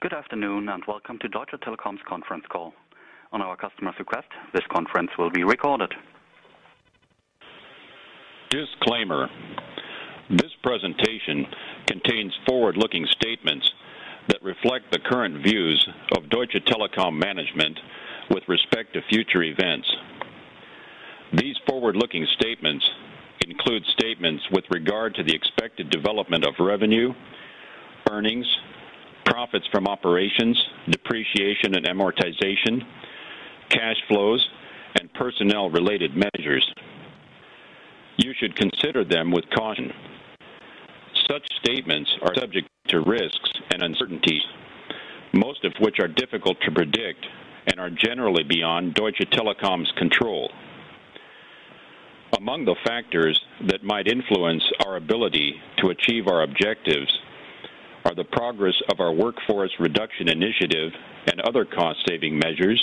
Good afternoon and welcome to Deutsche Telekom's conference call. On our customer's request, this conference will be recorded. Disclaimer. This presentation contains forward-looking statements that reflect the current views of Deutsche Telekom management with respect to future events. These forward-looking statements include statements with regard to the expected development of revenue, earnings, profits from operations, depreciation and amortization, cash flows, and personnel-related measures. You should consider them with caution. Such statements are subject to risks and uncertainties, most of which are difficult to predict and are generally beyond Deutsche Telekom's control. Among the factors that might influence our ability to achieve our objectives are the progress of our workforce reduction initiative and other cost-saving measures,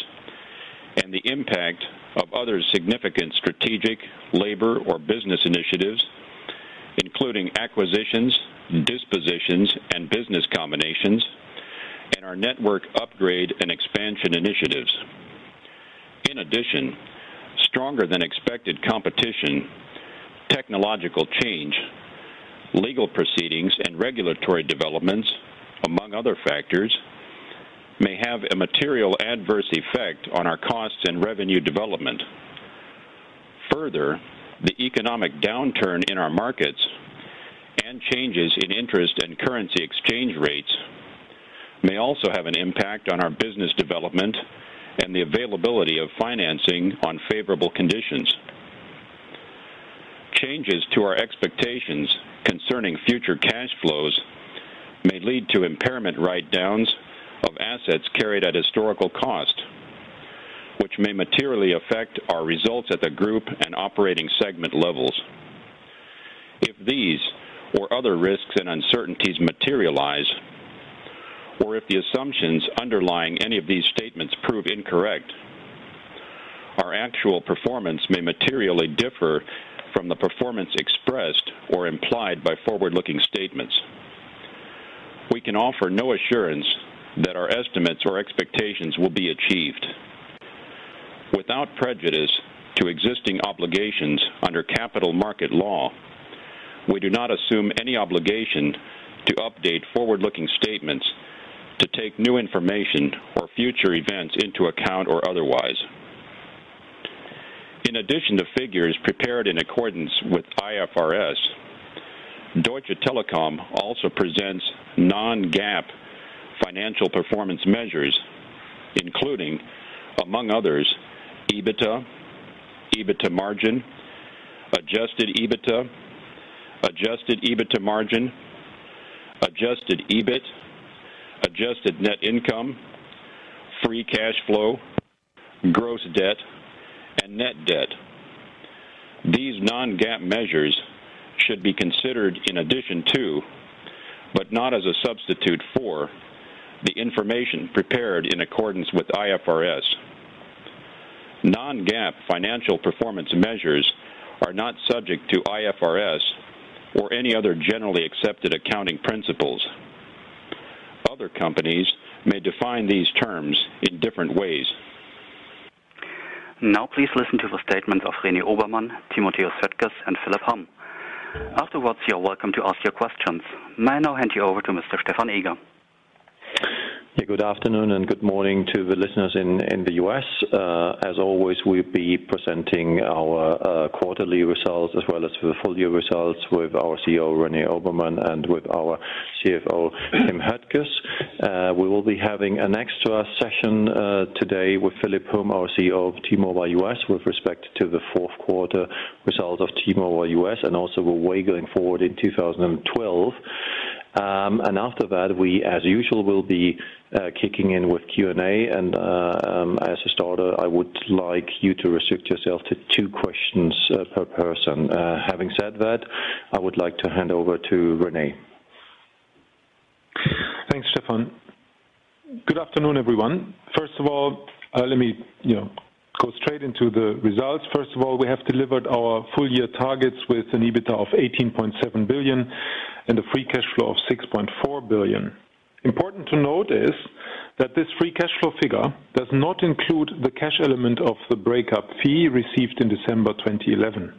and the impact of other significant strategic, labor, or business initiatives, including acquisitions, dispositions, and business combinations, and our network upgrade and expansion initiatives. In addition, stronger than expected competition, technological change, legal proceedings, and regulatory developments, among other factors, may have a material adverse effect on our costs and revenue development. Further, the economic downturn in our markets and changes in interest and currency exchange rates may also have an impact on our business development and the availability of financing on favorable conditions. Changes to our expectations concerning future cash flows may lead to impairment write-downs of assets carried at historical cost, which may materially affect our results at the group and operating segment levels. If these or other risks and uncertainties materialize, or if the assumptions underlying any of these statements prove incorrect, our actual performance may materially differ from the performance expressed or implied by forward-looking statements. We can offer no assurance that our estimates or expectations will be achieved. Without prejudice to existing obligations under capital market law, we do not assume any obligation to update forward-looking statements to take new information or future events into account or otherwise. In addition to figures prepared in accordance with IFRS, Deutsche Telekom also presents non-GAAP financial performance measures, including, among others, EBITDA, EBITDA margin, adjusted EBITDA margin, adjusted EBIT, adjusted net income, free cash flow, gross debt, and net debt. These non-GAAP measures should be considered in addition to, but not as a substitute for, the information prepared in accordance with IFRS. Non-GAAP financial performance measures are not subject to IFRS or any other generally accepted accounting principles. Other companies may define these terms in different ways. Now please listen to the statements of René Obermann, Timotheus Höttges, and Philipp Hamm. Afterwards, you are welcome to ask your questions. May I now hand you over to Mr. Stefan Eger. Yeah, good afternoon and good morning to the listeners in the U.S. As always, we'll be presenting our quarterly results as well as the full year results with our CEO René Obermann and with our CFO Tim Höttges. We will be having an extra session today with Philipp Hamm, our CEO of T-Mobile US, with respect to the fourth quarter results of T-Mobile US and also the way going forward in 2012. And after that, we, as usual, will be kicking in with Q&A. And as a starter, I would like you to restrict yourself to 2 questions per person. Having said that, I would like to hand over to René. Thanks, Stefan. Good afternoon, everyone. First of all, let me go straight into the results. First of all, we have delivered our full-year targets with an EBITDA of 18.7 billion and a free cash flow of 6.4 billion. Important to note is that this free cash flow figure does not include the cash element of the breakup fee received in December 2011.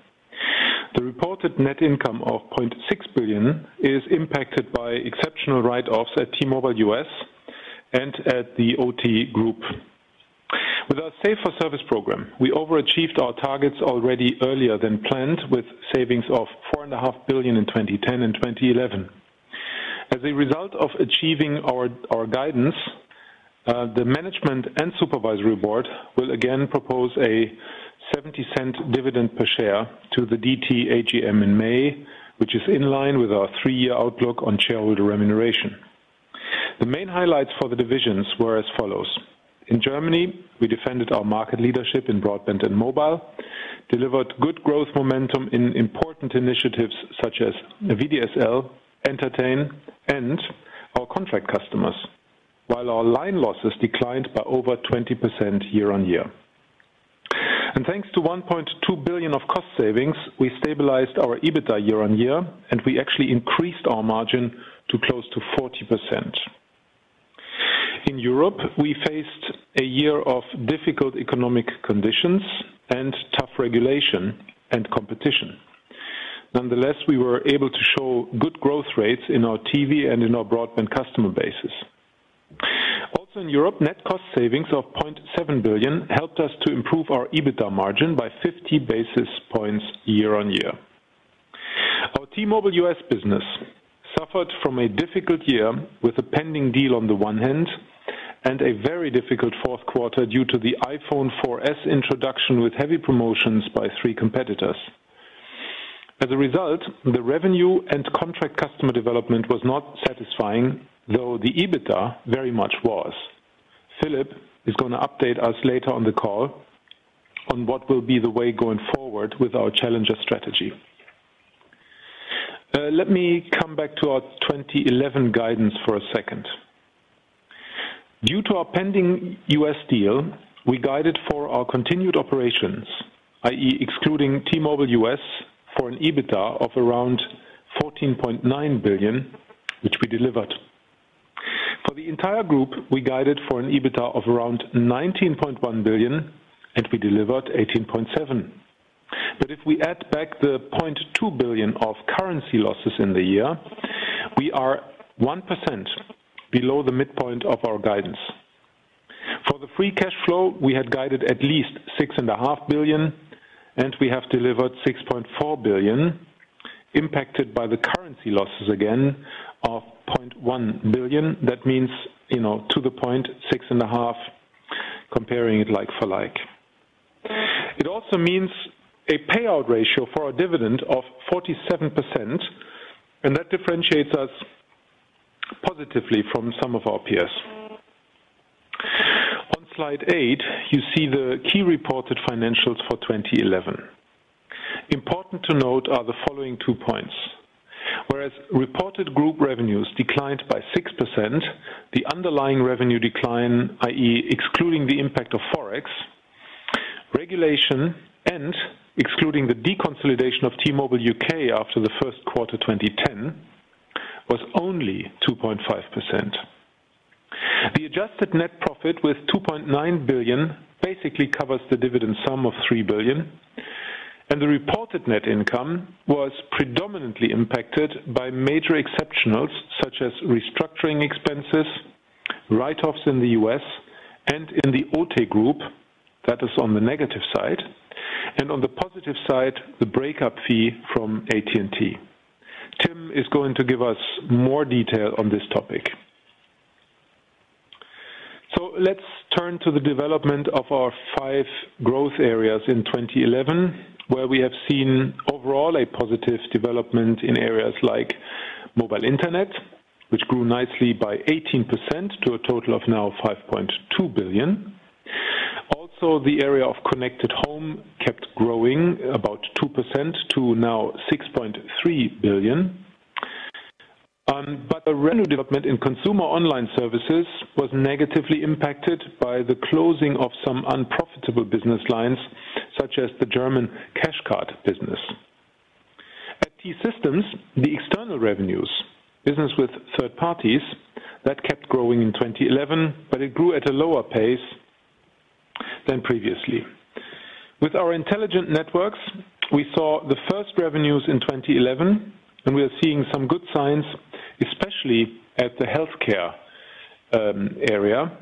The reported net income of 0.6 billion is impacted by exceptional write-offs at T-Mobile US and at the OT Group. With our Save for Service program, we overachieved our targets already earlier than planned, with savings of 4.5 billion in 2010 and 2011. As a result of achieving our guidance, the management and supervisory board will again propose a 70-cent dividend per share to the DT AGM in May, which is in line with our 3-year outlook on shareholder remuneration. The main highlights for the divisions were as follows. In Germany, we defended our market leadership in broadband and mobile, delivered good growth momentum in important initiatives such as VDSL, Entertain, and our contract customers, while our line losses declined by over 20% year-on-year. And thanks to 1.2 billion of cost savings, we stabilized our EBITDA year-on-year, and we actually increased our margin to close to 40%. In Europe, we faced a year of difficult economic conditions and tough regulation and competition. Nonetheless, we were able to show good growth rates in our TV and in our broadband customer bases. Also in Europe, net cost savings of 0.7 billion helped us to improve our EBITDA margin by 50 basis points year-on-year. Our T-Mobile US business suffered from a difficult year with a pending deal on the one hand and a very difficult fourth quarter due to the iPhone 4S introduction with heavy promotions by 3 competitors. As a result, the revenue and contract customer development was not satisfying, though the EBITDA very much was. Philip is going to update us later on the call on what will be the way going forward with our challenger strategy. Let me come back to our 2011 guidance for a second. Due to our pending US deal, we guided for our continued operations, i.e. excluding T-Mobile US, for an EBITDA of around 14.9 billion, which we delivered. For the entire group, we guided for an EBITDA of around 19.1 billion, and we delivered 18.7. But if we add back the 0.2 billion of currency losses in the year, we are 1% below the midpoint of our guidance. For the free cash flow, we had guided at least 6.5 billion, and we have delivered 6.4 billion, impacted by the currency losses again of 0.1 billion. That means, to the point, 6.5, comparing it like for like. It also means a payout ratio for our dividend of 47%, and that differentiates us positively from some of our peers. On slide 8, you see the key reported financials for 2011. Important to note are the following 2 points. Whereas reported group revenues declined by 6%, the underlying revenue decline, i.e. excluding the impact of Forex, regulation, and excluding the deconsolidation of T-Mobile UK after the first quarter 2010, was only 2.5%. The adjusted net profit with 2.9 billion basically covers the dividend sum of 3 billion, and the reported net income was predominantly impacted by major exceptionals such as restructuring expenses, write-offs in the US and in the OT Group, that is on the negative side, and on the positive side, the breakup fee from AT&T. Tim is going to give us more detail on this topic. So let's turn to the development of our 5 growth areas in 2011, where we have seen overall a positive development in areas like mobile internet, which grew nicely by 18% to a total of now 5.2 billion. Also, the area of connected home kept growing about 2% to now 6.3 billion. But the revenue development in consumer online services was negatively impacted by the closing of some unprofitable business lines, such as the German cash card business. At T-Systems, the external revenues, business with third parties, that kept growing in 2011, but it grew at a lower pace than previously. With our intelligent networks, we saw the first revenues in 2011, and we are seeing some good signs, especially at the healthcare area,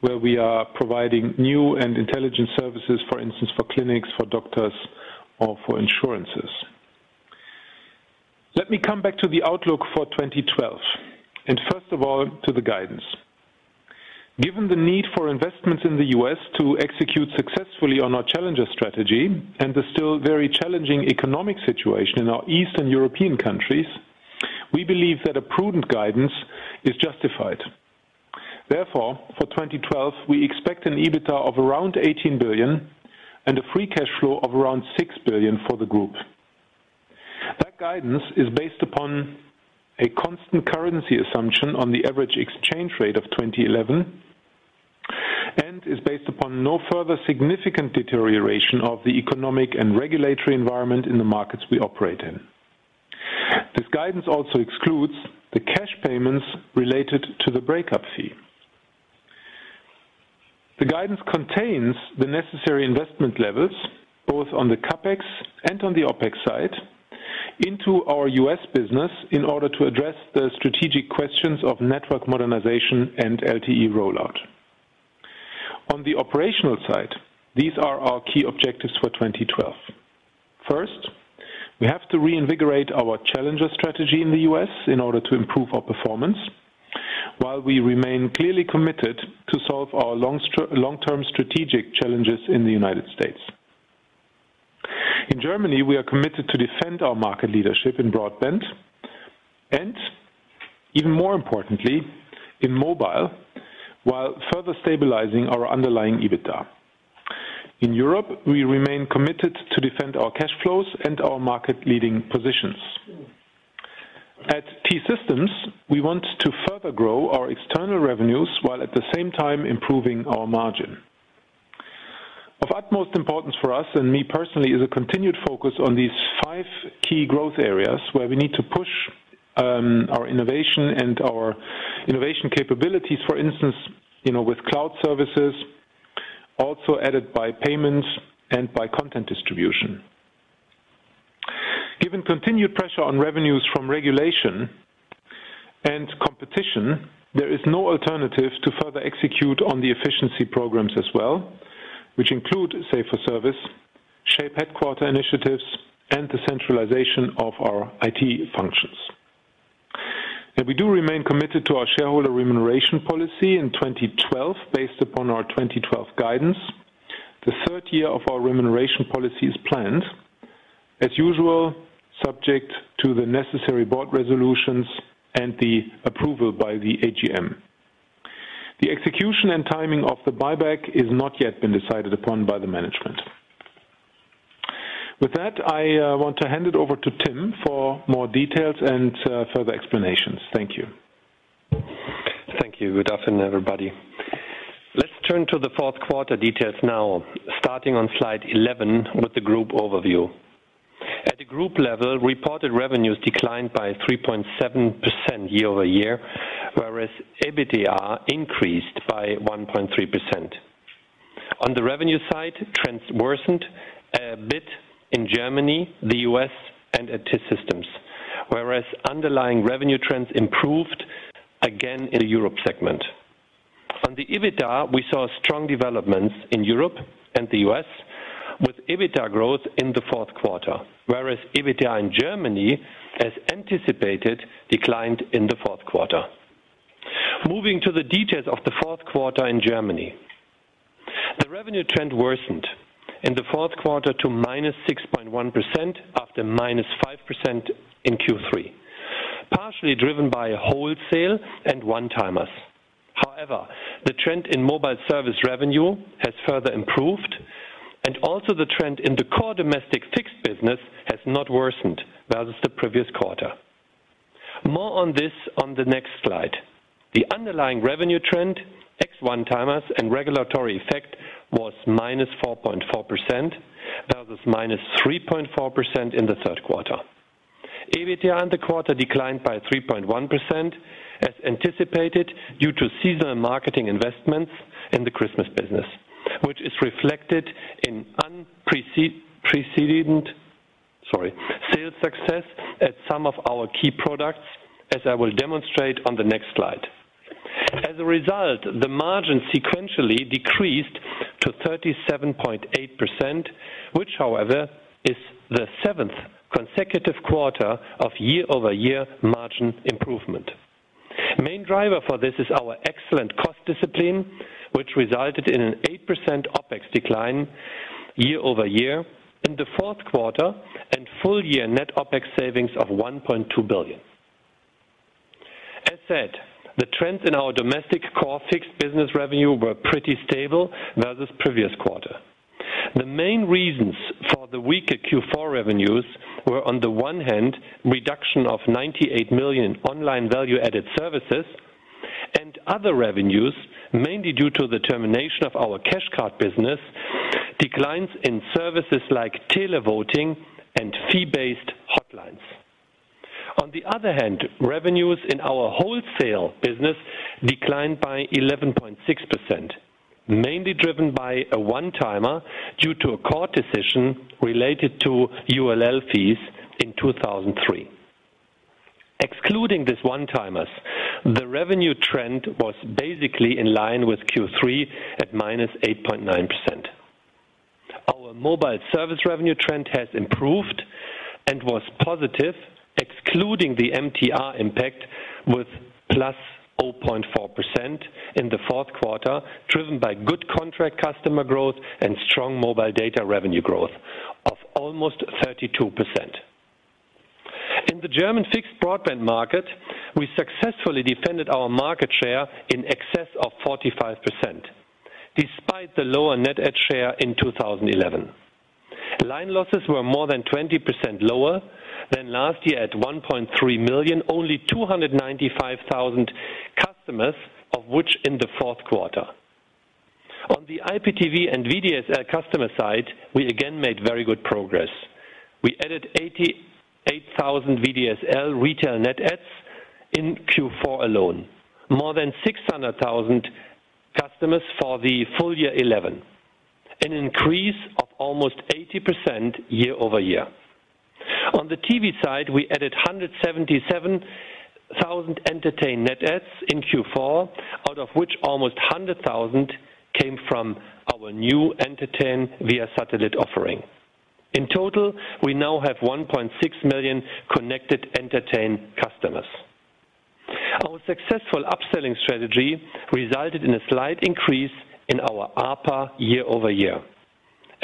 where we are providing new and intelligent services, for instance, for clinics, for doctors, or for insurances. Let me come back to the outlook for 2012, and first of all, to the guidance. Given the need for investments in the US to execute successfully on our Challenger strategy and the still very challenging economic situation in our Eastern European countries, we believe that a prudent guidance is justified. Therefore, for 2012, we expect an EBITDA of around 18 billion and a free cash flow of around 6 billion for the group. That guidance is based upon a constant currency assumption on the average exchange rate of 2011 and is based upon no further significant deterioration of the economic and regulatory environment in the markets we operate in. This guidance also excludes the cash payments related to the breakup fee. The guidance contains the necessary investment levels, both on the CAPEX and on the OPEX side, into our US business in order to address the strategic questions of network modernization and LTE rollout. On the operational side, these are our key objectives for 2012. First, we have to reinvigorate our Challenger strategy in the US in order to improve our performance, while we remain clearly committed to solve our long-term strategic challenges in the United States. In Germany, we are committed to defend our market leadership in broadband and, even more importantly, in mobile, while further stabilizing our underlying EBITDA. In Europe, we remain committed to defend our cash flows and our market-leading positions. At T-Systems, we want to further grow our external revenues while at the same time improving our margin. Of utmost importance for us and me personally is a continued focus on these 5 key growth areas where we need to push our innovation and our innovation capabilities, for instance, with cloud services, also added by payments and by content distribution. Given continued pressure on revenues from regulation and competition, there is no alternative to further execute on the efficiency programs as well, which include Safer Service, Shape Headquarter initiatives, and the centralization of our IT functions. And we do remain committed to our shareholder remuneration policy in 2012 based upon our 2012 guidance. The third year of our remuneration policy is planned, as usual, subject to the necessary board resolutions and the approval by the AGM. The execution and timing of the buyback is not yet been decided upon by the management. With that, I want to hand it over to Tim for more details and further explanations. Thank you. Thank you. Good afternoon, everybody. Let's turn to the fourth quarter details now, starting on slide 11 with the group overview. At the group level, reported revenues declined by 3.7% year-over-year, whereas EBITDA increased by 1.3%. On the revenue side, trends worsened a bit in Germany, the US, and at T-Systems, whereas underlying revenue trends improved again in the Europe segment. On the EBITDA, we saw strong developments in Europe and the US, with EBITDA growth in the fourth quarter, whereas EBITDA in Germany, as anticipated, declined in the fourth quarter. Moving to the details of the fourth quarter in Germany. The revenue trend worsened in the fourth quarter to -6.1% after -5% in Q3, partially driven by wholesale and one-timers. However, the trend in mobile service revenue has further improved, and also the trend in the core domestic fixed business has not worsened versus the previous quarter. More on this on the next slide. The underlying revenue trend, ex one-timers and regulatory effect, was -4.4% versus -3.4% in the third quarter. EBITDA in the quarter declined by 3.1%, as anticipated, due to seasonal marketing investments in the Christmas business, which is reflected in unprecedented sales success at some of our key products, as I will demonstrate on the next slide. As a result, the margin sequentially decreased to 37.8%, which, however, is the 7th consecutive quarter of year-over-year margin improvement. Main driver for this is our excellent cost discipline, which resulted in an 8% OPEX decline year-over-year in the fourth quarter and full-year net OPEX savings of 1.2 billion. As said, the trends in our domestic core fixed business revenue were pretty stable versus previous quarter. The main reasons for the weaker Q4 revenues were, on the one hand, reduction of 98 million online value-added services, and other revenues, mainly due to the termination of our cash card business, declines in services like televoting and fee-based hotlines. On the other hand, revenues in our wholesale business declined by 11.6%, mainly driven by a one-timer due to a court decision related to ULL fees in 2003. Excluding these one-timers, the revenue trend was basically in line with Q3 at minus 8.9%. Our mobile service revenue trend has improved and was positive, excluding the MTR impact, with plus 0.4% in the fourth quarter, driven by good contract customer growth and strong mobile data revenue growth of almost 32%. In the German fixed broadband market, we successfully defended our market share in excess of 45%, despite the lower net add share in 2011. Line losses were more than 20% lower than last year at 1.3 million, only 295,000 customers, of which in the fourth quarter. On the IPTV and VDSL customer side, we again made very good progress. We added 88,000 VDSL retail net adds in Q4 alone, more than 600,000 customers for the full year 11, an increase of almost 80% year-over-year. On the TV side, we added 177,000 Entertain net adds in Q4, out of which almost 100,000 came from our new Entertain via satellite offering. In total, we now have 1.6 million connected Entertain customers. Our successful upselling strategy resulted in a slight increase in our ARPA year-over-year.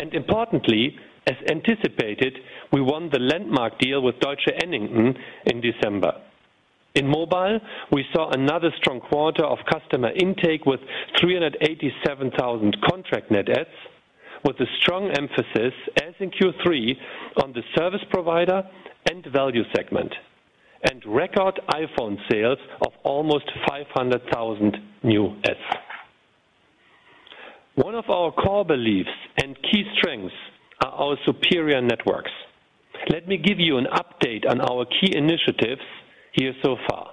And importantly, as anticipated, we won the landmark deal with Deutsche Annington in December. In mobile, we saw another strong quarter of customer intake with 387,000 contract net adds, with a strong emphasis, as in Q3, on the service provider and value segment, and record iPhone sales of almost 500,000 new adds. One of our core beliefs and key strengths are our superior networks. Let me give you an update on our key initiatives here so far.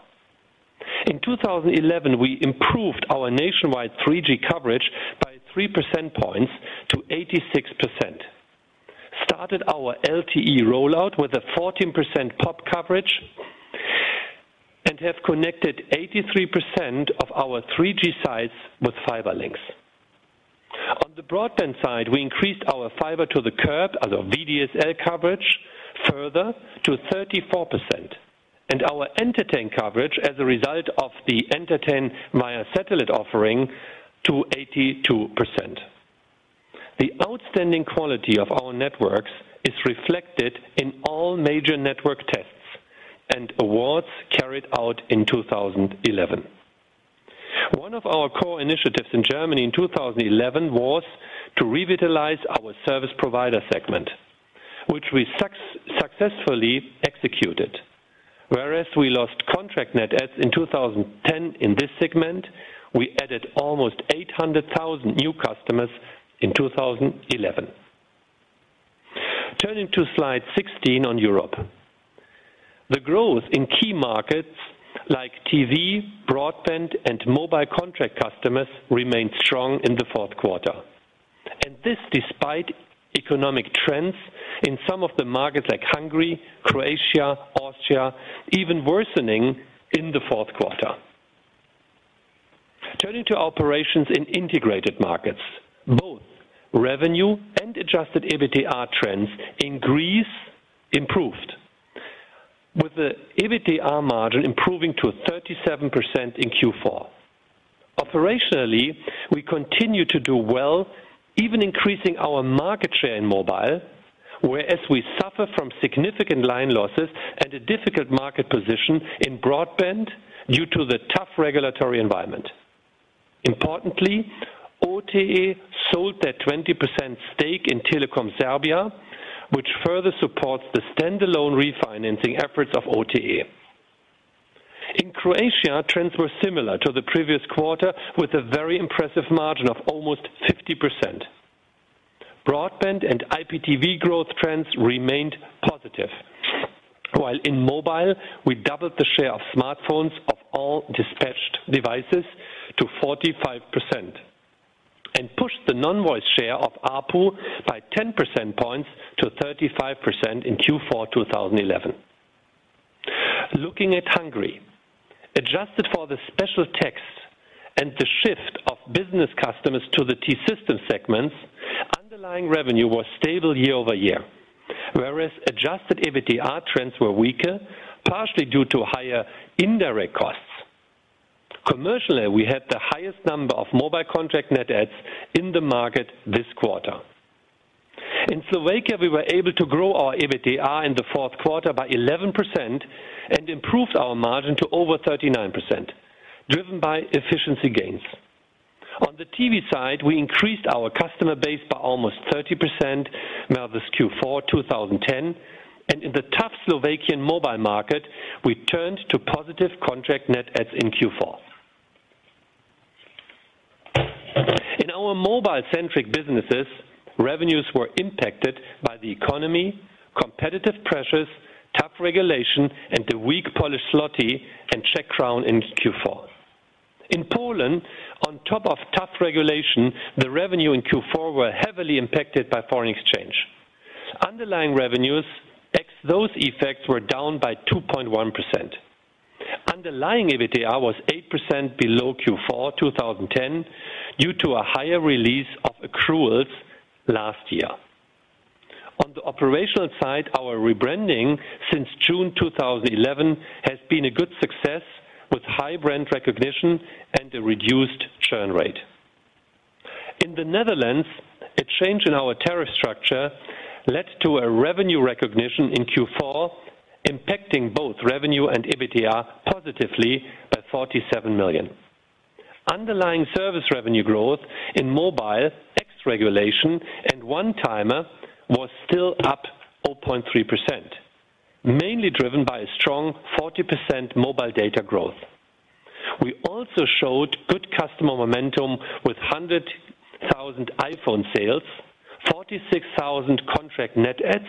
In 2011, we improved our nationwide 3G coverage by 3 percentage points to 86%. Started our LTE rollout with a 14% pop coverage and have connected 83% of our 3G sites with fiber links. On the broadband side, we increased our fiber to the curb, also VDSL coverage, further to 34%, and our Entertain coverage as a result of the Entertain via satellite offering to 82%. The outstanding quality of our networks is reflected in all major network tests and awards carried out in 2011. One of our core initiatives in Germany in 2011 was to revitalize our service provider segment, which we successfully executed. Whereas we lost contract net adds in 2010 in this segment, we added almost 800,000 new customers in 2011. Turning to slide 16 on Europe. The growth in key markets like TV, broadband, and mobile contract customers remained strong in the fourth quarter. And this despite economic trends in some of the markets like Hungary, Croatia, Austria, even worsening in the fourth quarter. Turning to operations in integrated markets, both revenue and adjusted EBITDA trends in Greece improved, with the EBITDA margin improving to 37% in Q4. Operationally, we continue to do well, even increasing our market share in mobile, whereas we suffer from significant line losses and a difficult market position in broadband due to the tough regulatory environment. Importantly, OTE sold their 20% stake in Telekom Serbia, which further supports the standalone refinancing efforts of OTE. In Croatia, trends were similar to the previous quarter, with a very impressive margin of almost 50%. Broadband and IPTV growth trends remained positive, while in mobile, we doubled the share of smartphones of all dispatched devices to 45%, and pushed the non-voice share of ARPU by 10 percentage points to 35% in Q4 2011. Looking at Hungary, adjusted for the special tax and the shift of business customers to the T-Systems segments, underlying revenue was stable year over year, whereas adjusted EBITDA trends were weaker, partially due to higher indirect costs. Commercially, we had the highest number of mobile contract net adds in the market this quarter. In Slovakia, we were able to grow our EBITDA in the fourth quarter by 11% and improved our margin to over 39%, driven by efficiency gains. On the TV side, we increased our customer base by almost 30% versus Q4 2010, and in the tough Slovakian mobile market, we turned to positive contract net adds in Q4. In our mobile-centric businesses, revenues were impacted by the economy, competitive pressures, tough regulation, and the weak Polish zloty and Czech crown in Q4. In Poland, on top of tough regulation, the revenue in Q4 were heavily impacted by foreign exchange. Underlying revenues, ex those effects, were down by 2.1%. Underlying EBITDA was 8% below Q4 2010 due to a higher release of accruals last year. On the operational side, our rebranding since June 2011 has been a good success, with high brand recognition and a reduced churn rate. In the Netherlands, a change in our tariff structure led to a revenue recognition in Q4, impacting both revenue and EBITDA positively by 47 million. Underlying service revenue growth in mobile, ex-regulation and one-timer, was still up 0.3%, mainly driven by a strong 40% mobile data growth. We also showed good customer momentum with 100,000 iPhone sales, 46,000 contract net adds,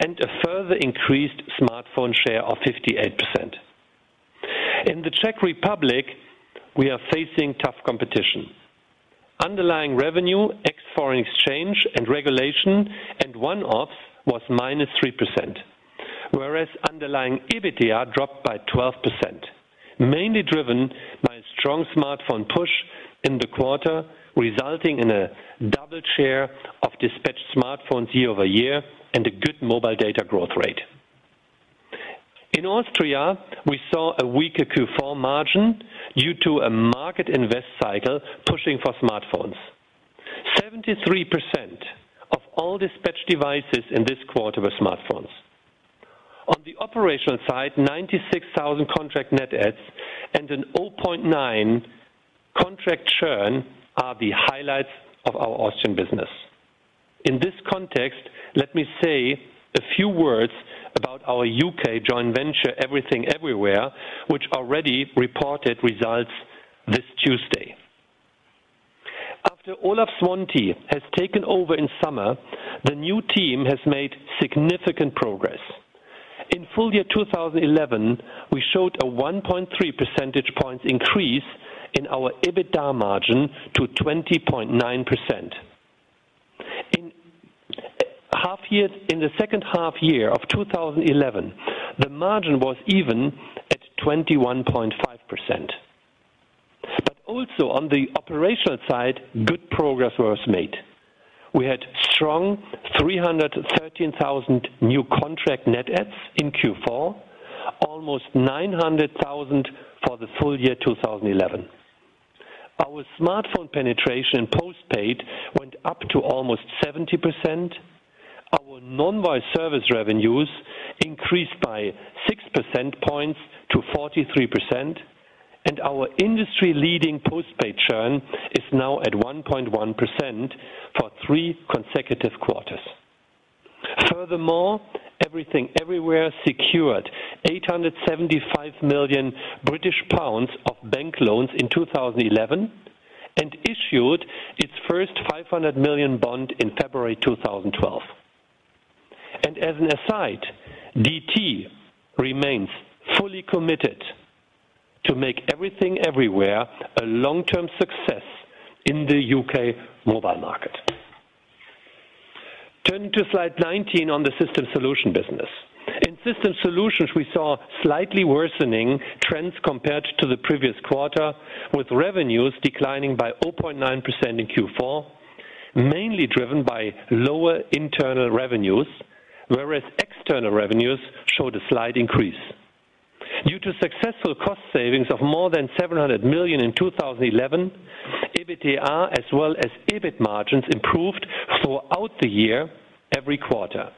and a further increased smartphone share of 58%. In the Czech Republic, we are facing tough competition. Underlying revenue, ex-foreign exchange and regulation and one-offs, was minus 3%, whereas underlying EBITDA dropped by 12%, mainly driven by a strong smartphone push in the quarter, resulting in a double share of dispatched smartphones year over year and a good mobile data growth rate. In Austria, we saw a weaker Q4 margin due to a market invest cycle pushing for smartphones. 73% of all dispatched devices in this quarter were smartphones. On the operational side, 96,000 contract net adds and an 0.9 contract churn are the highlights of our Austrian business. In this context, let me say a few words about our UK joint venture Everything Everywhere, which already reported results this Tuesday. After Olaf Swantee has taken over in summer, the new team has made significant progress. In full year 2011, we showed a 1.3 percentage points increase in our EBITDA margin to 20.9%. In the second half year of 2011, the margin was even at 21.5%. But also on the operational side, good progress was made. We had strong 313,000 new contract net adds in Q4, almost 900,000 for the full year 2011. Our smartphone penetration in postpaid went up to almost 70%. Our non-voice service revenues increased by 6 percentage points to 43%, and our industry-leading postpaid churn is now at 1.1% for 3 consecutive quarters. Furthermore, Everything Everywhere secured 875 million British pounds of bank loans in 2011 and issued its first 500 million bond in February 2012. And as an aside, DT remains fully committed to make Everything Everywhere a long-term success in the UK mobile market. Turning to slide 19 on the System Solution business. In System Solutions, we saw slightly worsening trends compared to the previous quarter, with revenues declining by 0.9% in Q4, mainly driven by lower internal revenues, whereas external revenues showed a slight increase. Due to successful cost savings of more than 700 million in 2011, EBITDA as well as EBIT margins improved throughout the year every quarter,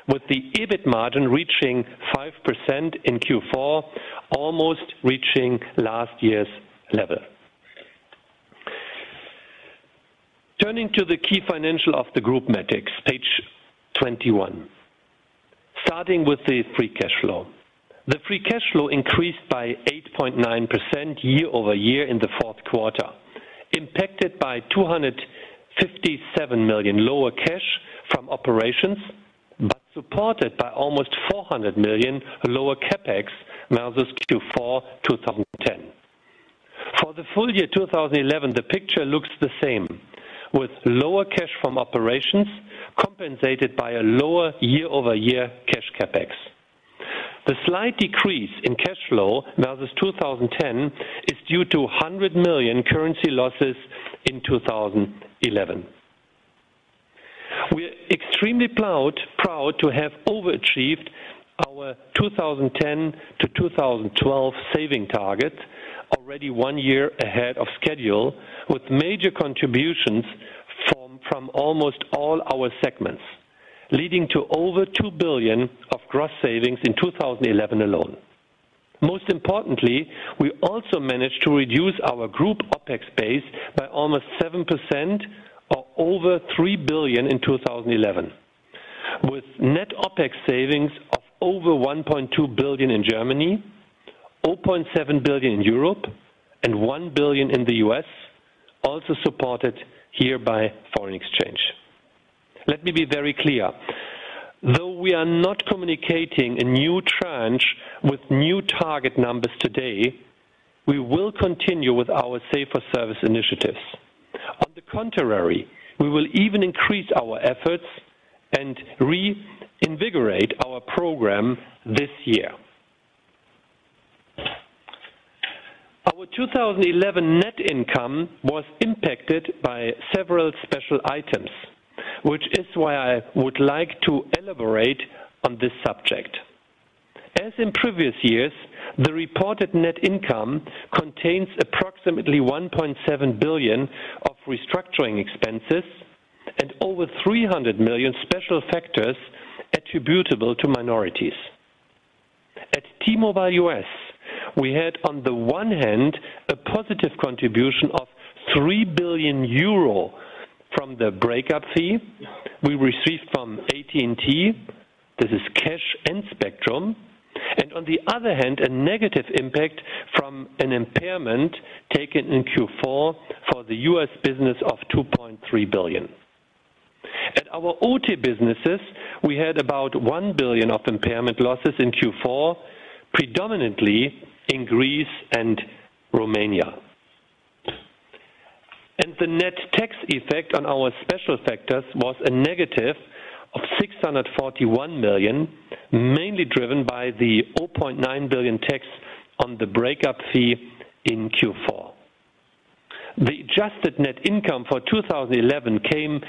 with the EBIT margin reaching 5% in Q4, almost reaching last year's level. Turning to the key financial of the group metrics, page 21. Starting with the free cash flow. The free cash flow increased by 8.9% year-over-year in the fourth quarter, impacted by 257 million lower cash from operations, but supported by almost 400 million lower capex versus Q4 2010. For the full year 2011, the picture looks the same, with lower cash from operations compensated by a lower year-over-year cash capex. The slight decrease in cash flow versus 2010 is due to 100 million currency losses in 2011. We are extremely proud to have overachieved our 2010 to 2012 saving target already 1 year ahead of schedule, with major contributions from almost all our segments, leading to over 2 billion of gross savings in 2011 alone. Most importantly, we also managed to reduce our group OPEX base by almost 7%, or over 3 billion in 2011, with net OPEX savings of over 1.2 billion in Germany, 0.7 billion in Europe, and 1 billion in the US, also supported here by foreign exchange. Let me be very clear. Though we are not communicating a new tranche with new target numbers today, we will continue with our Safer Service initiatives. On the contrary, we will even increase our efforts and reinvigorate our program this year. Our 2011 net income was impacted by several special items, which is why I would like to elaborate on this subject. As in previous years, the reported net income contains approximately 1.7 billion of restructuring expenses and over 300 million special factors attributable to minorities. At T-Mobile US, we had on the one hand a positive contribution of 3 billion euro from the breakup fee we received from AT&T, this is cash and spectrum, and on the other hand a negative impact from an impairment taken in Q4 for the US business of 2.3 billion. At our OT businesses, we had about 1 billion of impairment losses in Q4, predominantly in Greece and Romania. And the net tax effect on our special factors was a negative of 641 million, mainly driven by the 0.9 billion tax on the breakup fee in Q4. The adjusted net income for 2011 came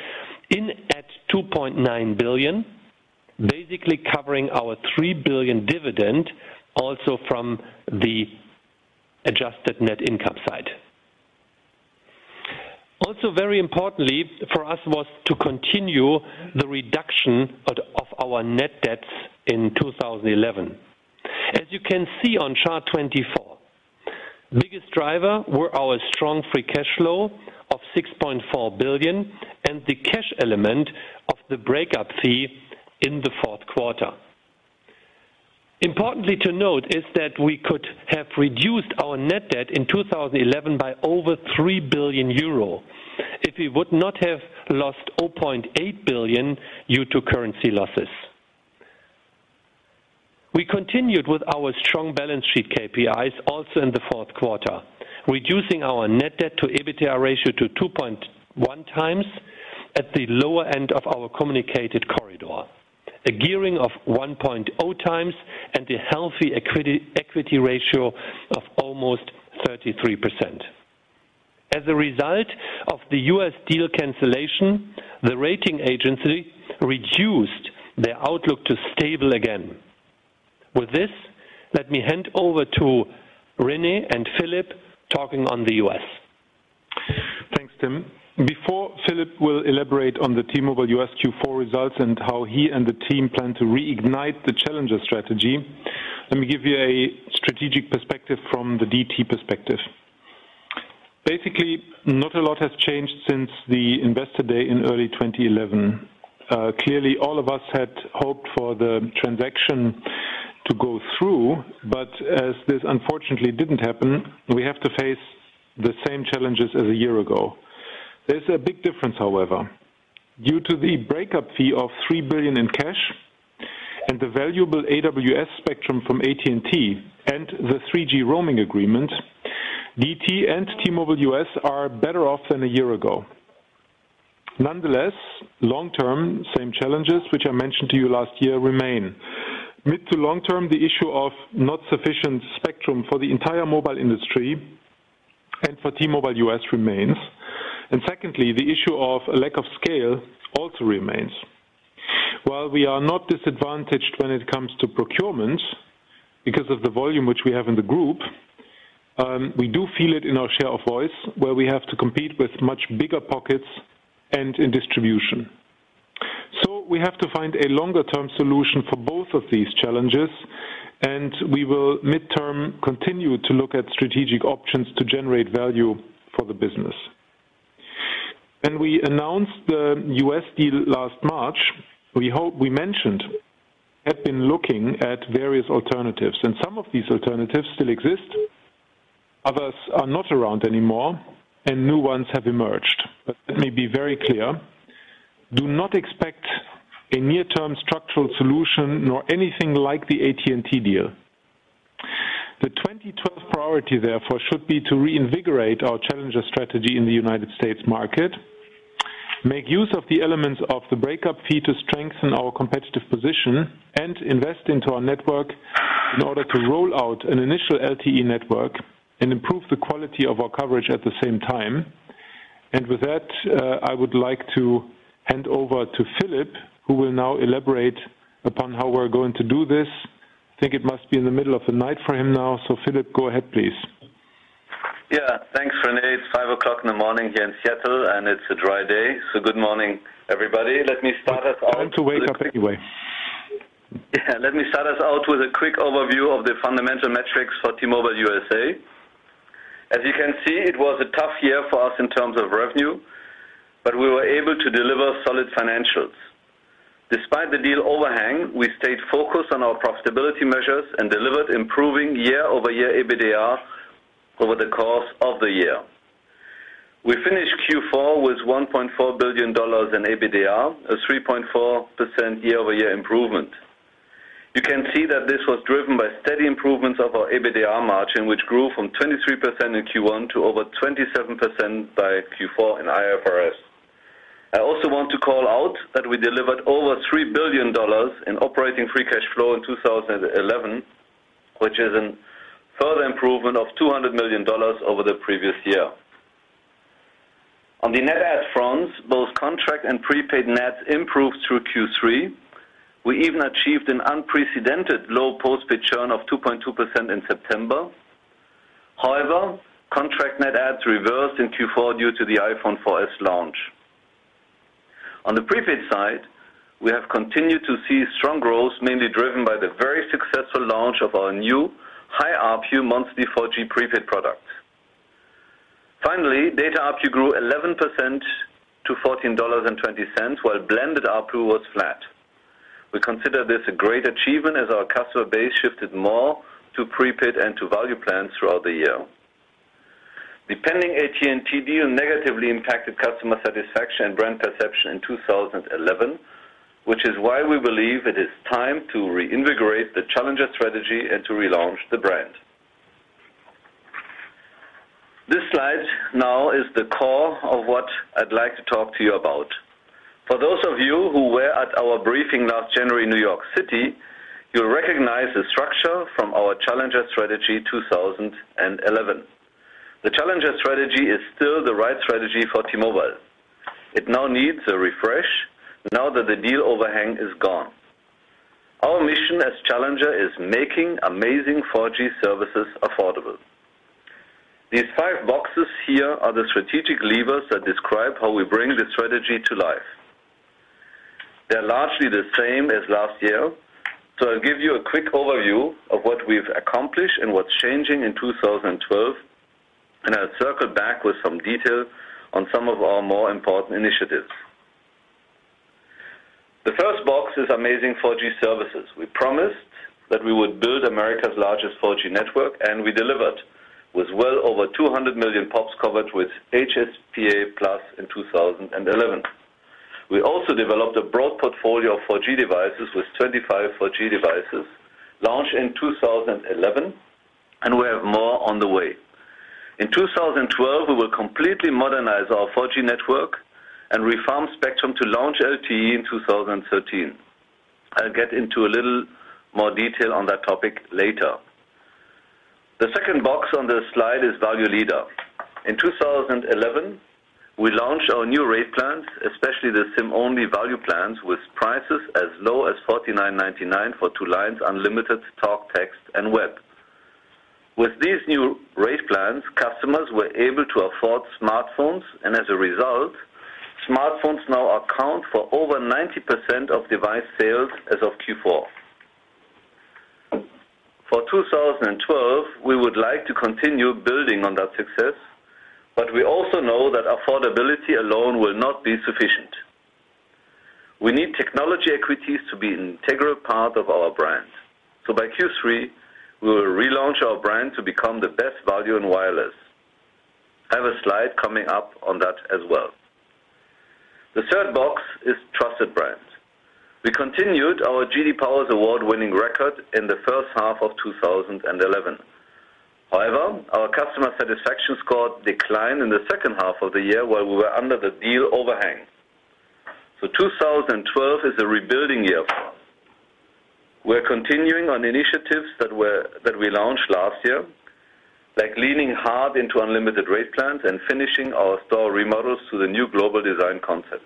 in at 2.9 billion, basically covering our 3 billion dividend, also from the adjusted net income side. Also very importantly for us was to continue the reduction of our net debts in 2011. As you can see on chart 24, biggest driver were our strong free cash flow of 6.4 billion and the cash element of the breakup fee in the fourth quarter. Importantly to note is that we could have reduced our net debt in 2011 by over 3 billion euro if we would not have lost 0.8 billion due to currency losses. We continued with our strong balance sheet KPIs also in the fourth quarter, reducing our net debt to EBITDA ratio to 2.1 times at the lower end of our communicated corridor, a gearing of 1.0 times and a healthy equity ratio of almost 33%. As a result of the US deal cancellation, the rating agency reduced their outlook to stable again. With this, let me hand over to René and Philip talking on the US. Thanks, Tim. Before Philip will elaborate on the T-Mobile US Q4 results and how he and the team plan to reignite the Challenger strategy, let me give you a strategic perspective from the DT perspective. Basically, not a lot has changed since the Investor Day in early 2011. Clearly, all of us had hoped for the transaction to go through, but as this unfortunately didn't happen, we have to face the same challenges as a year ago. There's a big difference, however. Due to the breakup fee of 3 billion in cash and the valuable AWS spectrum from AT&T and the 3G roaming agreement, DT and T-Mobile US are better off than a year ago. Nonetheless, long-term, same challenges which I mentioned to you last year remain. Mid to long-term, the issue of not sufficient spectrum for the entire mobile industry and for T-Mobile US remains. And secondly, the issue of a lack of scale also remains. While we are not disadvantaged when it comes to procurement, because of the volume which we have in the group, we do feel it in our share of voice, where we have to compete with much bigger pockets and in distribution. So we have to find a longer-term solution for both of these challenges, and we will mid-term continue to look at strategic options to generate value for the business. When we announced the US deal last March, we mentioned had been looking at various alternatives, and some of these alternatives still exist. Others are not around anymore, and new ones have emerged. But let me be very clear. Do not expect a near-term structural solution nor anything like the AT&T deal. The 2012 priority, therefore, should be to reinvigorate our Challenger strategy in the United States market, make use of the elements of the breakup fee to strengthen our competitive position, and invest into our network in order to roll out an initial LTE network and improve the quality of our coverage at the same time. And with that, I would like to hand over to Philip, who will now elaborate upon how we're going to do this. I think it must be in the middle of the night for him now, so Philip, go ahead, please. Yeah, thanks, René. It's 5 o'clock in the morning here in Seattle, and it's a dry day, so good morning, everybody. Let me start us out. Time to wake up anyway. Yeah, let me start us out with a quick overview of the fundamental metrics for T-Mobile USA. As you can see, it was a tough year for us in terms of revenue, but we were able to deliver solid financials. Despite the deal overhang, we stayed focused on our profitability measures and delivered improving year-over-year EBITDA over the course of the year. We finished Q4 with $1.4 billion in EBITDA, a 3.4% year-over-year improvement. You can see that this was driven by steady improvements of our EBITDA margin, which grew from 23% in Q1 to over 27% by Q4 in IFRS. I also want to call out that we delivered over $3 billion in operating free cash flow in 2011, which is a further improvement of $200 million over the previous year. On the net add fronts, both contract and prepaid nets improved through Q3. We even achieved an unprecedented low postpaid churn of 2.2% in September. However, contract net adds reversed in Q4 due to the iPhone 4S launch. On the prepaid side, we have continued to see strong growth, mainly driven by the very successful launch of our new high ARPU monthly 4G prepaid product. Finally, data ARPU grew 11% to $14.20, while blended ARPU was flat. We consider this a great achievement as our customer base shifted more to prepaid and to value plans throughout the year. The pending AT&T deal negatively impacted customer satisfaction and brand perception in 2011, which is why we believe it is time to reinvigorate the Challenger strategy and to relaunch the brand. This slide now is the core of what I'd like to talk to you about. For those of you who were at our briefing last January in New York City, you'll recognize the structure from our Challenger strategy 2011. The Challenger strategy is still the right strategy for T-Mobile. It now needs a refresh now that the deal overhang is gone. Our mission as Challenger is making amazing 4G services affordable. These 5 boxes here are the strategic levers that describe how we bring the strategy to life. They're largely the same as last year, so I'll give you a quick overview of what we've accomplished and what's changing in 2012, and I'll circle back with some detail on some of our more important initiatives. The first box is amazing 4G services. We promised that we would build America's largest 4G network, and we delivered, with well over 200 million POPs covered with HSPA Plus in 2011. We also developed a broad portfolio of 4G devices with 25 4G devices launched in 2011, and we have more on the way. In 2012, we will completely modernize our 4G network and refarm spectrum to launch LTE in 2013. I'll get into a little more detail on that topic later. The second box on the slide is Value Leader. In 2011, we launched our new rate plans, especially the SIM-only value plans with prices as low as $49.99 for 2 lines, unlimited talk, text, and web. With these new rate plans, customers were able to afford smartphones, and as a result, smartphones now account for over 90% of device sales as of Q4. For 2012, we would like to continue building on that success, but we also know that affordability alone will not be sufficient. We need technology equities to be an integral part of our brand. So by Q3, we will relaunch our brand to become the best value in wireless. I have a slide coming up on that as well. The third box is Trusted Brand. We continued our J.D. Power award-winning record in the first half of 2011. However, our customer satisfaction score declined in the second half of the year while we were under the deal overhang. So 2012 is a rebuilding year for us. We're continuing on initiatives that we launched last year, like leaning hard into unlimited rate plans and finishing our store remodels to the new global design concept.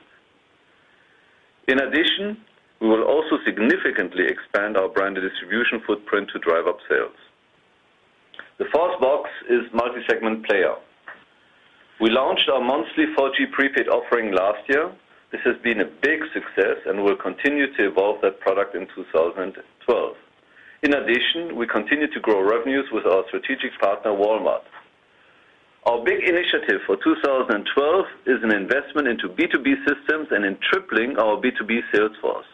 In addition, we will also significantly expand our branded distribution footprint to drive up sales. The fourth box is multi-segment player. We launched our monthly 4G prepaid offering last year. This has been a big success and will continue to evolve that product in 2012. In addition, we continue to grow revenues with our strategic partner Walmart. Our big initiative for 2012 is an investment into B2B systems and in tripling our B2B sales force.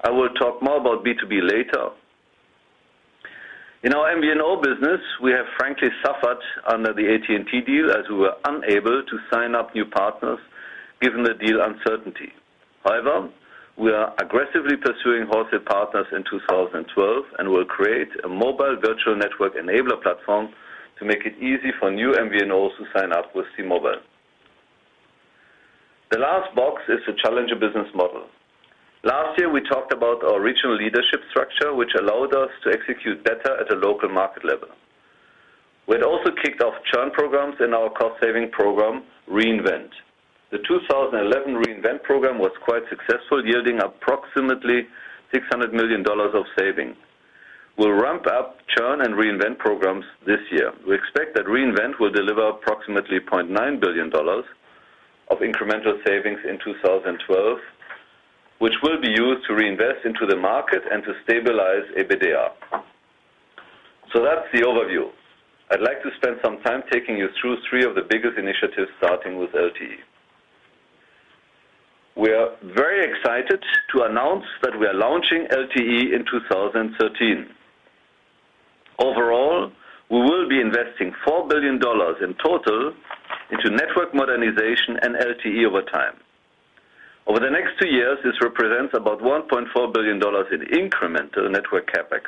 I will talk more about B2B later. In our MVNO business, we have frankly suffered under the AT&T deal as we were unable to sign up new partners given the deal uncertainty. However, we are aggressively pursuing wholesale partners in 2012 and will create a mobile virtual network enabler platform to make it easy for new MVNOs to sign up with T-Mobile. The last box is the challenger business model. Last year we talked about our regional leadership structure, which allowed us to execute better at a local market level. We had also kicked off churn programs in our cost-saving program, reInvent. The 2011 reInvent program was quite successful, yielding approximately $600 million of saving. We'll ramp up churn and reInvent programs this year. We expect that reInvent will deliver approximately $0.9 billion of incremental savings in 2012, which will be used to reinvest into the market and to stabilize EBITDA. So that's the overview. I'd like to spend some time taking you through three of the biggest initiatives, starting with LTE. We are very excited to announce that we are launching LTE in 2013. Overall, we will be investing $4 billion in total into network modernization and LTE over time. Over the next 2 years, this represents about $1.4 billion in incremental network capex.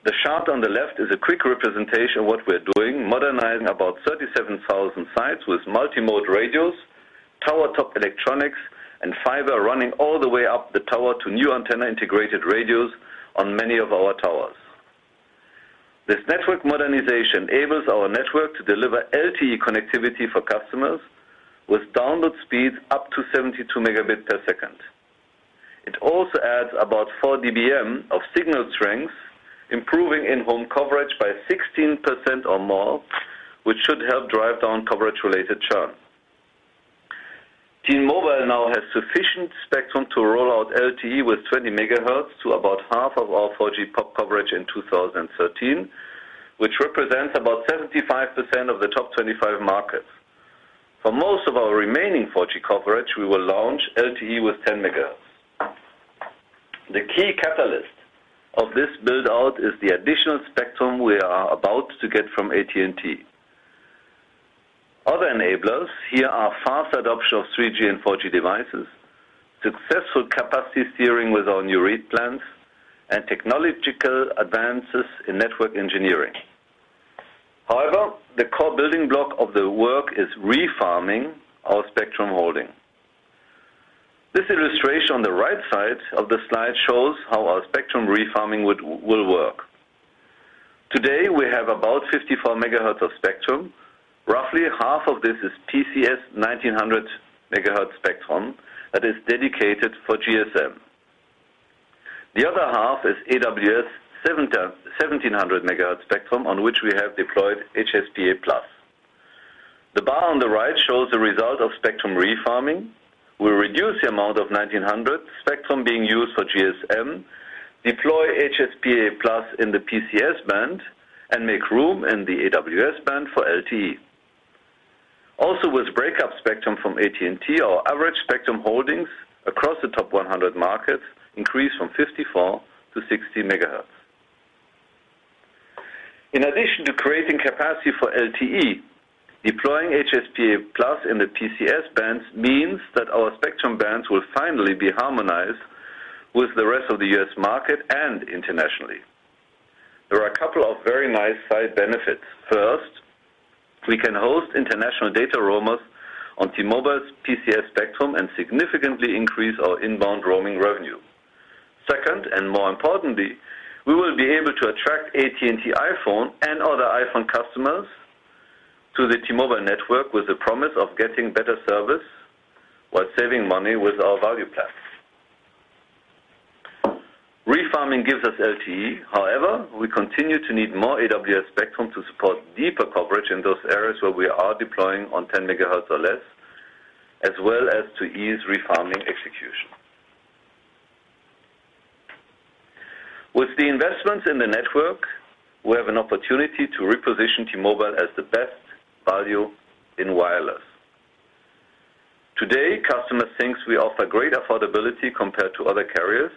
The chart on the left is a quick representation of what we're doing, modernizing about 37,000 sites with multi-mode radios, tower-top electronics, and fiber running all the way up the tower to new antenna-integrated radios on many of our towers. This network modernization enables our network to deliver LTE connectivity for customers with download speeds up to 72 megabits per second. It also adds about 4 dBm of signal strength, improving in-home coverage by 16% or more, which should help drive down coverage-related churn. T-Mobile now has sufficient spectrum to roll out LTE with 20 MHz to about half of our 4G pop coverage in 2013, which represents about 75% of the top 25 markets. For most of our remaining 4G coverage, we will launch LTE with 10 MHz. The key catalyst of this build-out is the additional spectrum we are about to get from AT&T. Other enablers here are fast adoption of 3G and 4G devices, successful capacity steering with our new rate plans, and technological advances in network engineering. However, the core building block of the work is refarming our spectrum holding. This illustration on the right side of the slide shows how our spectrum refarming will work. Today we have about 54 MHz of spectrum. Roughly half of this is PCS 1900 MHz spectrum that is dedicated for GSM. The other half is AWS 1700 MHz spectrum on which we have deployed HSPA+. The bar on the right shows the result of spectrum refarming. We reduce the amount of 1900 spectrum being used for GSM, deploy HSPA+ in the PCS band, and make room in the AWS band for LTE. Also, with breakup spectrum from AT&T, our average spectrum holdings across the top 100 markets increased from 54 to 60 MHz. In addition to creating capacity for LTE, deploying HSPA+ in the PCS bands means that our spectrum bands will finally be harmonized with the rest of the US market and internationally. There are a couple of very nice side benefits. First, we can host international data roamers on T-Mobile's PCS spectrum and significantly increase our inbound roaming revenue. Second, and more importantly, we will be able to attract AT&T iPhone and other iPhone customers to the T-Mobile network with the promise of getting better service while saving money with our value plans. Refarming gives us LTE. However, we continue to need more AWS spectrum to support deeper coverage in those areas where we are deploying on 10 MHz or less, as well as to ease refarming execution. With the investments in the network, we have an opportunity to reposition T-Mobile as the best value in wireless. Today, customers think we offer great affordability compared to other carriers,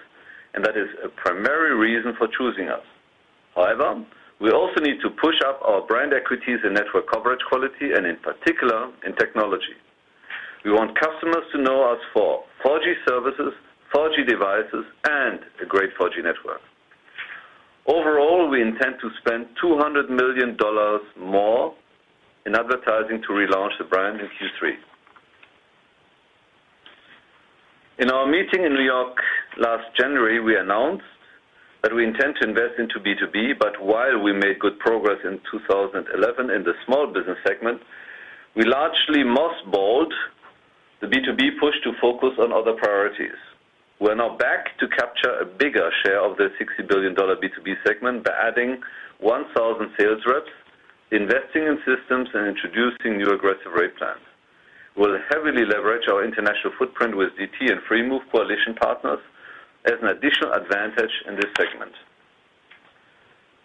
and that is a primary reason for choosing us. However, we also need to push up our brand equities in network coverage quality and in particular in technology. We want customers to know us for 4G services, 4G devices, and a great 4G network. Overall, we intend to spend $200 million more in advertising to relaunch the brand in Q3. In our meeting in New York last January, we announced that we intend to invest into B2B, but while we made good progress in 2011 in the small business segment, we largely mothballed the B2B push to focus on other priorities. We're now back to capture a bigger share of the $60 billion B2B segment by adding 1,000 sales reps, investing in systems, and introducing new aggressive rate plans. We'll heavily leverage our international footprint with DT and Freemove coalition partners as an additional advantage in this segment.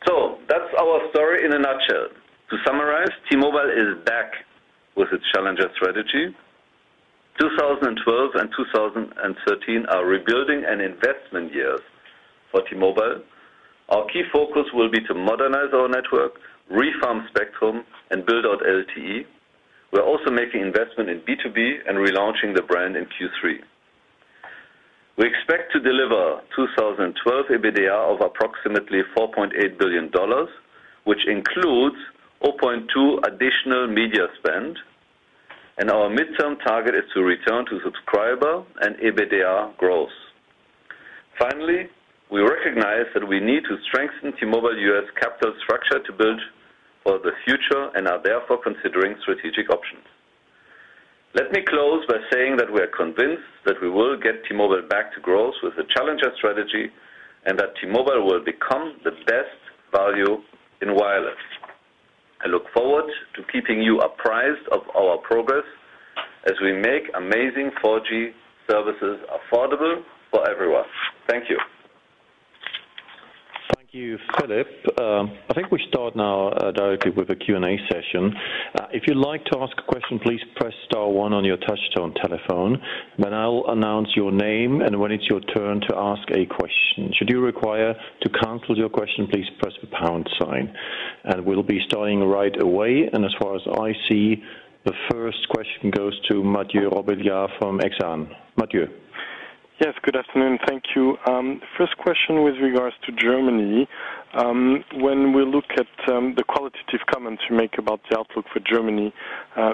So that's our story in a nutshell. To summarize, T-Mobile is back with its challenger strategy. 2012 and 2013 are rebuilding and investment years for T-Mobile. Our key focus will be to modernize our network, refarm spectrum, and build out LTE. We're also making investment in B2B and relaunching the brand in Q3. We expect to deliver 2012 EBITDA of approximately $4.8 billion, which includes 0.2 additional media spend, and our midterm target is to return to subscriber and EBITDA growth. Finally, we recognize that we need to strengthen T-Mobile US capital structure to build for the future and are therefore considering strategic options. Let me close by saying that we are convinced that we will get T-Mobile back to growth with a challenger strategy and that T-Mobile will become the best value in wireless. I look forward to keeping you apprised of our progress as we make amazing 4G services affordable for everyone. Thank you. Thank you, Philip. I think we start now directly with a Q&A session. If you'd like to ask a question, please press *1 on your touch-tone telephone. Then I'll announce your name, and when it's your turn to ask a question. Should you require to cancel your question, please press the # sign. And we'll be starting right away. And as far as I see, the first question goes to Mathieu Robillard from Exane. Mathieu. Yes, good afternoon. Thank you. First question with regards to Germany. When we look at the qualitative comments you make about the outlook for Germany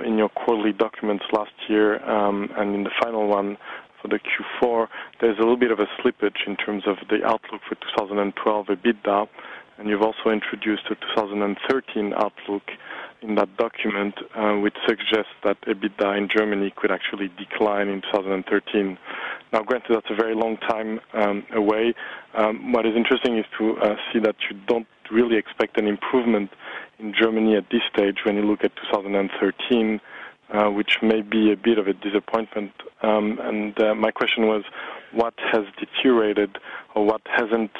in your quarterly documents last year and in the final one for the Q4, there's a little bit of a slippage in terms of the outlook for 2012 EBITDA, and you've also introduced a 2013 outlook in that document, which suggests that EBITDA in Germany could actually decline in 2013. Now, granted, that's a very long time away. What is interesting is to see that you don't really expect an improvement in Germany at this stage when you look at 2013, which may be a bit of a disappointment. And my question was, what has deteriorated or what hasn't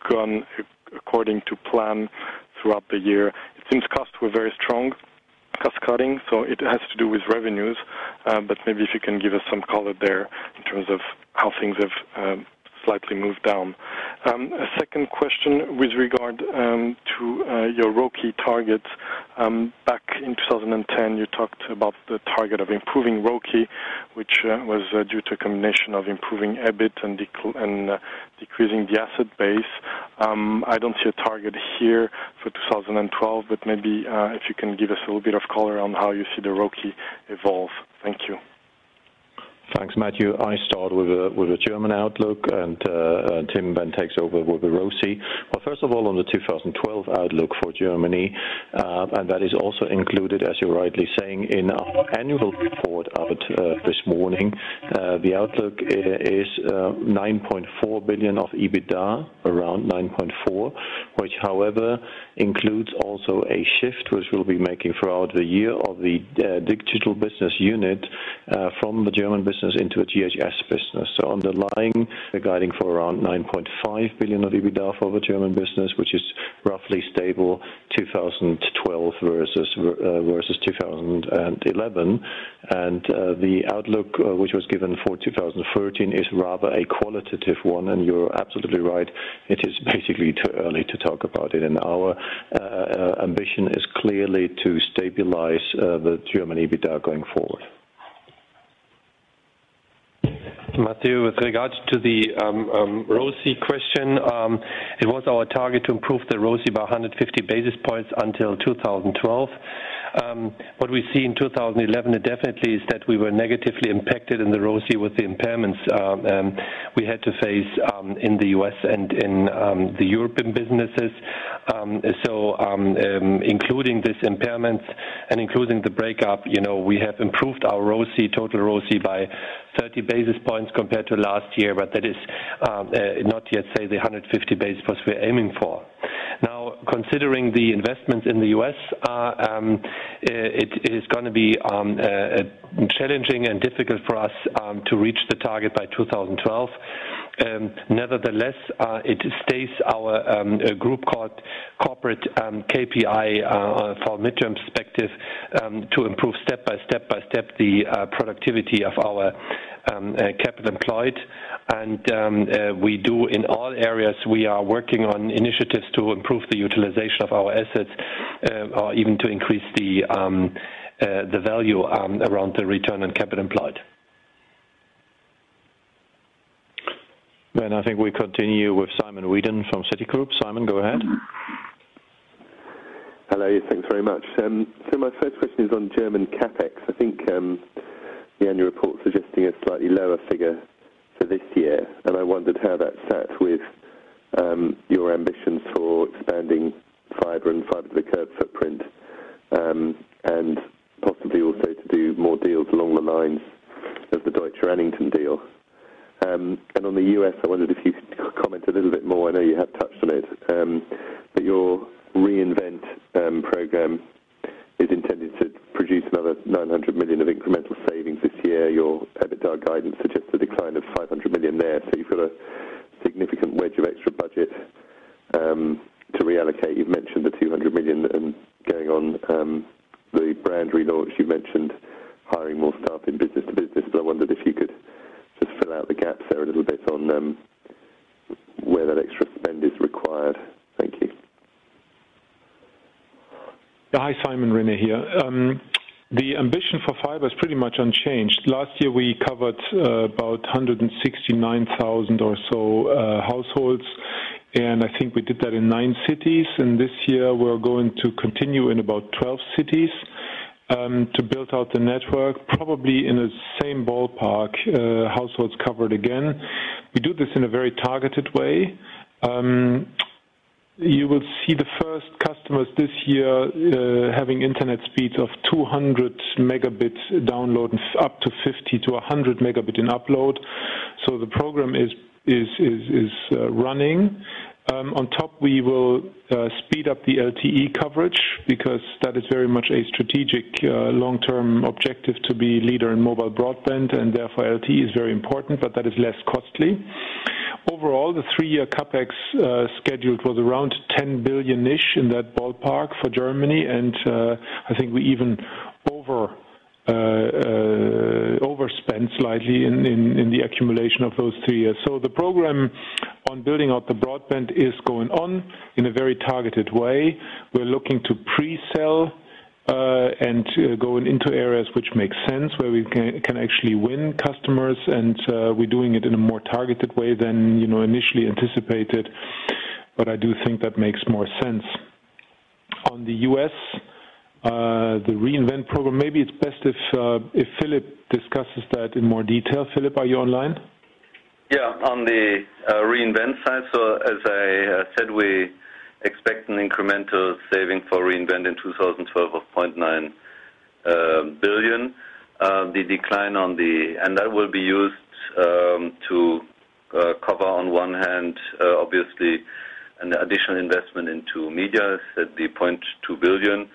gone according to plan throughout the year? It seems costs were very strong, cost cutting, so it has to do with revenues, but maybe if you can give us some color there in terms of how things have slightly moved down. A second question with regard to your ROCE targets. Back in 2010, you talked about the target of improving ROCE, which was due to a combination of improving EBIT and decreasing the asset base. I don't see a target here for 2012, but maybe if you can give us a little bit of color on how you see the ROCE evolve. Thank you. Thanks, Matthew. I start with a German outlook, and Tim then takes over with the ROCE. Well, first of all, on the 2012 outlook for Germany, and that is also included, as you're rightly saying, in our annual report out this morning. The outlook is 9.4 billion of EBITDA, around 9.4, which, however, includes also a shift which we'll be making throughout the year of the digital business unit from the German business into a GHS business. So underlying, we're guiding for around 9.5 billion of EBITDA for the German business, which is roughly stable 2012 versus 2011. And the outlook which was given for 2013 is rather a qualitative one, and you're absolutely right. It is basically too early to talk about it, and our ambition is clearly to stabilize the German EBITDA going forward. Matthew, with regards to the ROCE question, it was our target to improve the ROCE by 150 basis points until 2012. What we see in 2011 definitely is that we were negatively impacted in the ROCE with the impairments we had to face in the US and in the European businesses. Including these impairments and including the breakup, we have improved our ROCE, total ROCE, by 30 basis points compared to last year, but that is not yet, say, the 150 basis points we're aiming for. Now, considering the investments in the US, it is going to be challenging and difficult for us to reach the target by 2012. Nevertheless, it stays our group corporate KPI for midterm perspective to improve step by step the productivity of our capital employed. And we do in all areas, we are working on initiatives to improve the utilization of our assets or even to increase the value around the return on capital employed. Then I think we continue with Simon Whedon from Citigroup. Simon, go ahead. Hello, thanks very much. So my first question is on German CapEx. I think the annual report suggesting a slightly lower figure for this year, and I wondered how that sat with your ambitions for expanding fibre and fibre-to-the-curb footprint, and possibly also to do more deals along the lines of the Deutsche Annington deal. And on the US, I wondered if you could comment a little bit more. I know you have touched on it, but your Reinvent program is intended to produce another 900 million of incremental savings this year. Your EBITDA guidance suggests a decline of 500 million there, so you've got a significant wedge of extra budget to reallocate. You've mentioned the 200 million and going on the brand relaunch. You mentioned hiring more staff in business to business, but I wondered if you could just fill out the gaps there a little bit on where that extra spend is required. Thank you. Hi, Simon, René here. The ambition for fiber is pretty much unchanged. Last year we covered about 169,000 or so households, and I think we did that in 9 cities, and this year we're going to continue in about 12 cities to build out the network, probably in the same ballpark, households covered again. We do this in a very targeted way. You will see the first customers this year having internet speeds of 200 megabit download and up to 50 to 100 megabit in upload. So the program is running. On top, we will speed up the LTE coverage because that is very much a strategic long-term objective to be leader in mobile broadband, and therefore LTE is very important, but that is less costly. Overall, the 3-year CapEx scheduled was around 10 billion-ish in that ballpark for Germany, and I think we even overspent slightly in the accumulation of those 3 years. So the program on building out the broadband is going on in a very targeted way. We're looking to pre-sell and going into areas which make sense, where we can actually win customers, and we're doing it in a more targeted way than initially anticipated. But I do think that makes more sense. On the US, the Reinvent program, maybe it's best if Philip discusses that in more detail. Philip, are you online? Yeah, on the Reinvent side, so as I said, we expect an incremental saving for Reinvent in 2012 of 0.9 billion. The decline and that will be used to cover on one hand, obviously, an additional investment into media at the 0.2 billion,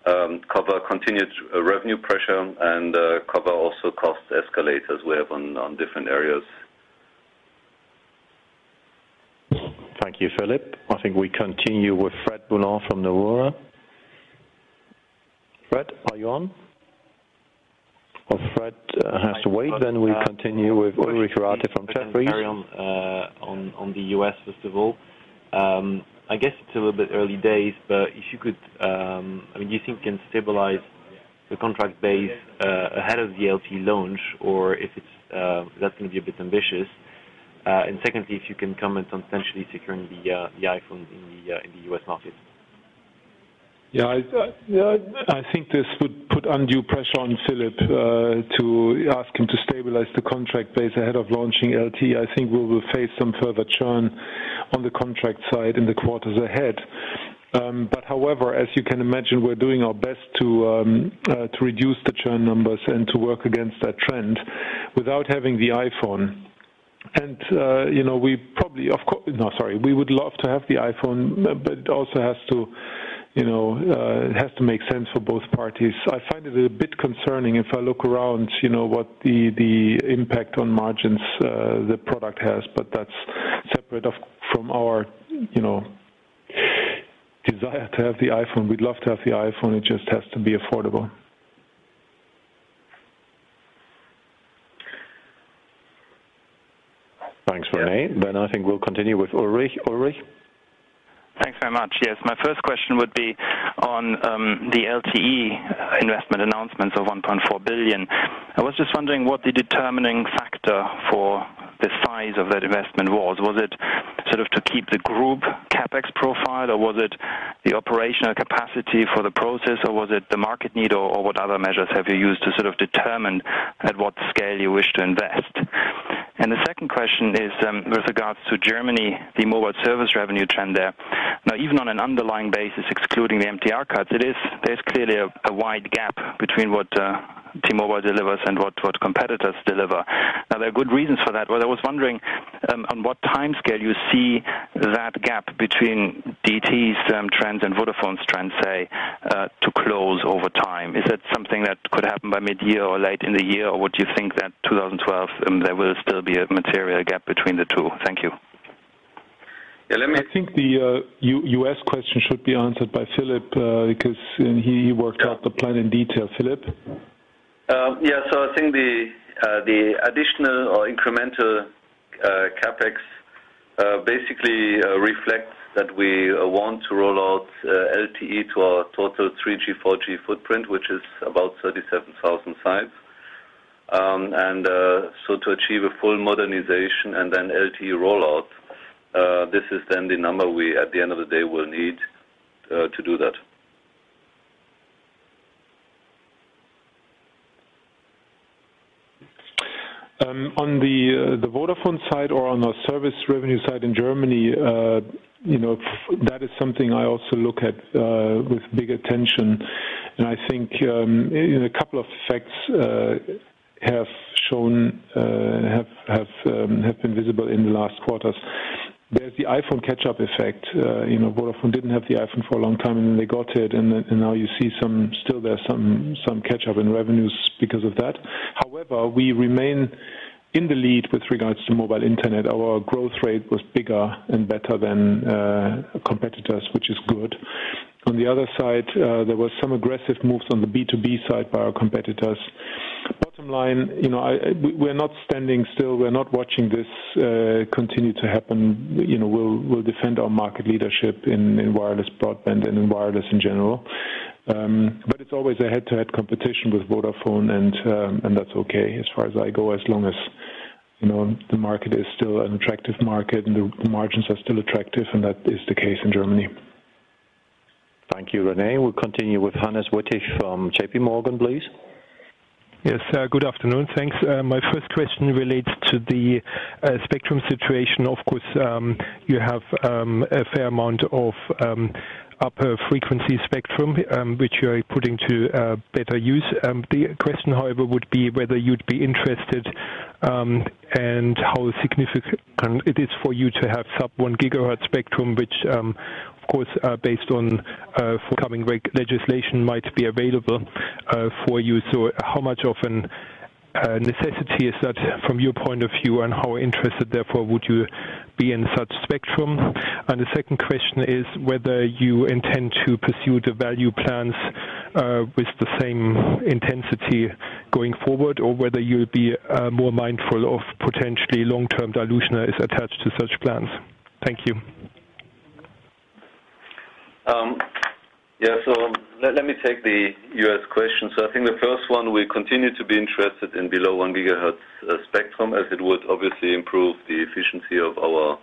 cover continued revenue pressure, and cover also cost escalators we have on different areas. Thank you, Philip. I think we continue with Fred Boulan from Nomura. Fred, are you on? Well, Fred has to wait, then we continue with Ulrich Rathe from Jefferies. Carry on the US, first of all. I guess it's a little bit early days, but if you could, I mean, do you think you can stabilize the contract base ahead of the LTE launch, or if it's that's going to be a bit ambitious? And secondly, if you can comment on potentially securing the iPhone in the US market. Yeah, I think this would put undue pressure on Philip to ask him to stabilize the contract base ahead of launching LTE. I think we will face some further churn on the contract side in the quarters ahead. But however, as you can imagine, we're doing our best to reduce the churn numbers and to work against that trend without having the iPhone. And, you know, we probably, of course, no, sorry, we would love to have the iPhone, but it also has to, you know, it has to make sense for both parties. I find it a bit concerning if I look around, you know, what the impact on margins the product has, but that's separate from our, you know, desire to have the iPhone. We'd love to have the iPhone, it just has to be affordable. Thanks, René. Then I think we'll continue with Ulrich. Ulrich? Thanks very much. Yes, my first question would be on the LTE investment announcements of 1.4 billion. I was just wondering what the determining factor for the size of that investment was. Was it sort of to keep the group CapEx profile, or was it the operational capacity for the process, or was it the market need, or what other measures have you used to sort of determine at what scale you wish to invest? And the second question is with regards to Germany, the mobile service revenue trend there. Now, even on an underlying basis, excluding the MTR cuts, there's clearly a wide gap between what T-Mobile delivers and what competitors deliver. Now, there are good reasons for that, but I was wondering on what time scale you see that gap between DT's trends and Vodafone's trends, say, to close over time. Is that something that could happen by mid-year or late in the year, or would you think that 2012 there will still be a material gap between the two? Thank you. Yeah, I think the U.S. question should be answered by Philip because he worked out the plan in detail. Philip? Yeah, so I think the additional or incremental CapEx basically reflects that we want to roll out LTE to our total 3G, 4G footprint, which is about 37,000 sites. And so to achieve a full modernization and then LTE rollout, this is then the number we, at the end of the day, will need to do that. On the Vodafone side or on our service revenue side in Germany, you know, that is something I also look at with big attention, and I think a couple of effects have shown have been visible in the last quarters. There's the iPhone catch-up effect. You know, Vodafone didn't have the iPhone for a long time, and then they got it, and now you see some catch-up in revenues because of that. However, we remain in the lead with regards to mobile internet. Our growth rate was bigger and better than competitors, which is good. On the other side, there was some aggressive moves on the B2B side by our competitors. Bottom line, you know, we're not standing still. We're not watching this continue to happen. You know, we'll defend our market leadership in wireless broadband and in wireless in general. But it's always a head-to-head competition with Vodafone, and that's okay as far as I go, as long as, you know, the market is still an attractive market and the margins are still attractive, and that is the case in Germany. Thank you, René. We'll continue with Hannes Wittig from JP Morgan, please. Yes, good afternoon. Thanks. My first question relates to the spectrum situation. Of course, you have a fair amount of upper frequency spectrum, which you are putting to better use. The question, however, would be whether you'd be interested and how significant it is for you to have sub 1 gigahertz spectrum, which of course, based on forthcoming legislation, might be available for you. So how much of an necessity is that from your point of view, and how interested, therefore, would you be in such spectrum? And the second question is whether you intend to pursue the value plans with the same intensity going forward, or whether you'll be more mindful of potentially long-term dilution is attached to such plans. Thank you. So let me take the US question. So I think the first one, we continue to be interested in below 1 gigahertz spectrum, as it would obviously improve the efficiency of our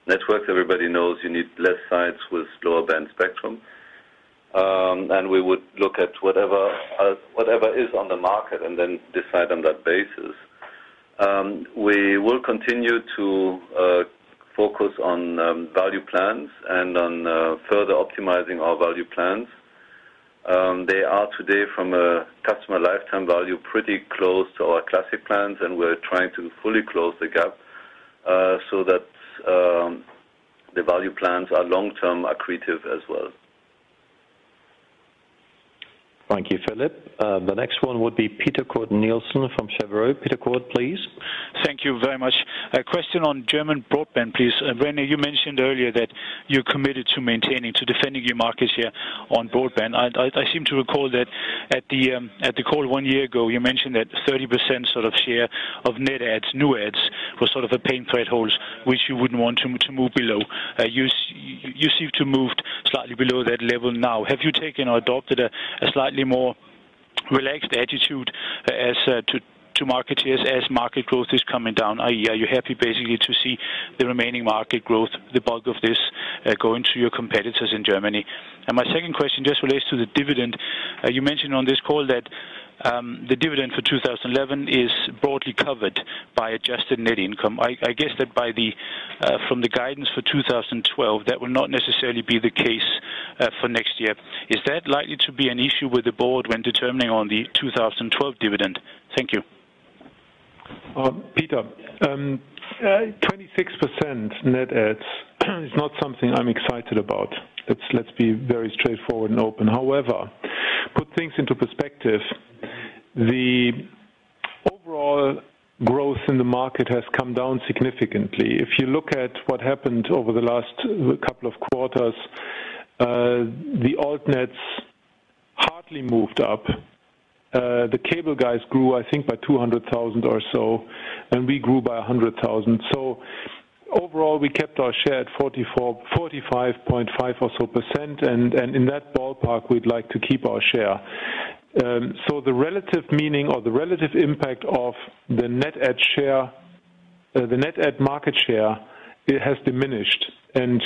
networks. Everybody knows you need less sites with lower band spectrum. And we would look at whatever is on the market and then decide on that basis. We will continue to focus on value plans and on further optimizing our value plans. They are today, from a customer lifetime value, pretty close to our classic plans, and we're trying to fully close the gap so that the value plans are long-term accretive as well. Thank you, Philip. The next one would be Peter Kurt Nielsen from Cheuvreux. Peter Kurt, please. Thank you very much. A question on German broadband, please. René, you mentioned earlier that you're committed to defending your market share on broadband. I seem to recall that at the call 1 year ago, you mentioned that 30% sort of share of net adds, new adds, was sort of a pain threshold which you wouldn't want to move below. You seem to have moved slightly below that level now. Have you taken or adopted a slightly more relaxed attitude as to market shares as market growth is coming down? Are you happy basically to see the remaining market growth, the bulk of this, going to your competitors in Germany? And my second question just relates to the dividend. You mentioned on this call that the dividend for 2011 is broadly covered by adjusted net income. I guess that from the guidance for 2012, that will not necessarily be the case for next year. Is that likely to be an issue with the board when determining on the 2012 dividend? Thank you. Peter, 26% net adds is not something I'm excited about. Let's be very straightforward and open. However, put things into perspective. The overall growth in the market has come down significantly. If you look at what happened over the last couple of quarters, the altnets hardly moved up. The cable guys grew, I think, by 200,000 or so, and we grew by 100,000. So overall, we kept our share at 45.5 or so percent, and in that ballpark, we'd like to keep our share. So the relative meaning or the relative impact of the net add share, the net add market share, it has diminished, and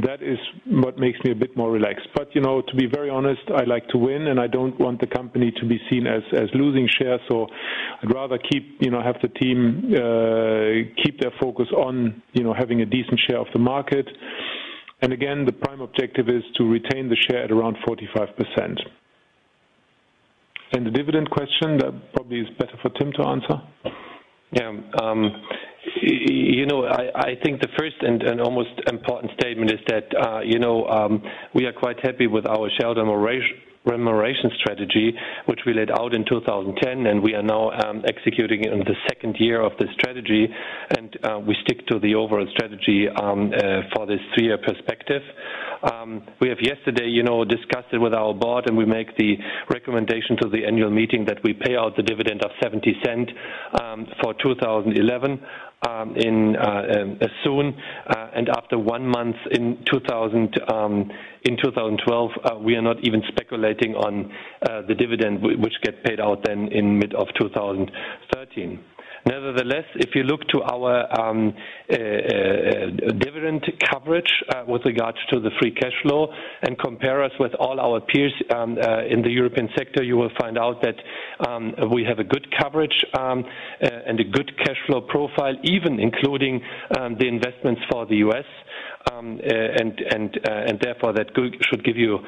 that is what makes me a bit more relaxed. But to be very honest, I like to win, and I don't want the company to be seen as losing share. So I'd rather have the team keep their focus on having a decent share of the market. And again, the prime objective is to retain the share at around 45%. And the dividend question, that probably is better for Tim to answer. Yeah. I think the first and almost important statement is that, we are quite happy with our shareholder remuneration strategy, which we laid out in 2010, and we are now executing in the second year of the strategy, and we stick to the overall strategy for this 3-year perspective. We have yesterday, discussed it with our board, and we make the recommendation to the annual meeting that we pay out the dividend of 70 cents for 2011 soon, and after 1 month in 2012, we are not even speculating on the dividend which get paid out then in mid of 2013. Nevertheless, if you look to our dividend coverage with regards to the free cash flow and compare us with all our peers in the European sector, you will find out that we have a good coverage and a good cash flow profile, even including the investments for the US. And therefore that should give you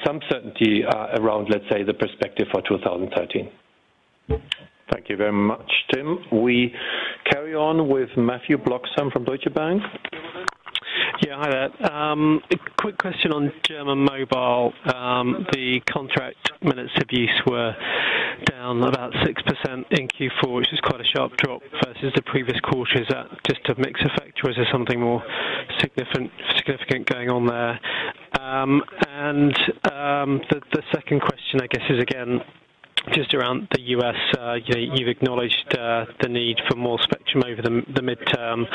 some certainty around, let's say, the perspective for 2013. Thank you very much, Tim. We carry on with Matthew Bloxham from Deutsche Bank. Yeah, hi there. A quick question on German mobile. The contract minutes of use were down about 6% in Q4, which is quite a sharp drop versus the previous quarter. Is that just a mix effect, or is there something more significant going on there? The second question, I guess, is again just around the US. You've acknowledged the need for more spectrum over the midterm,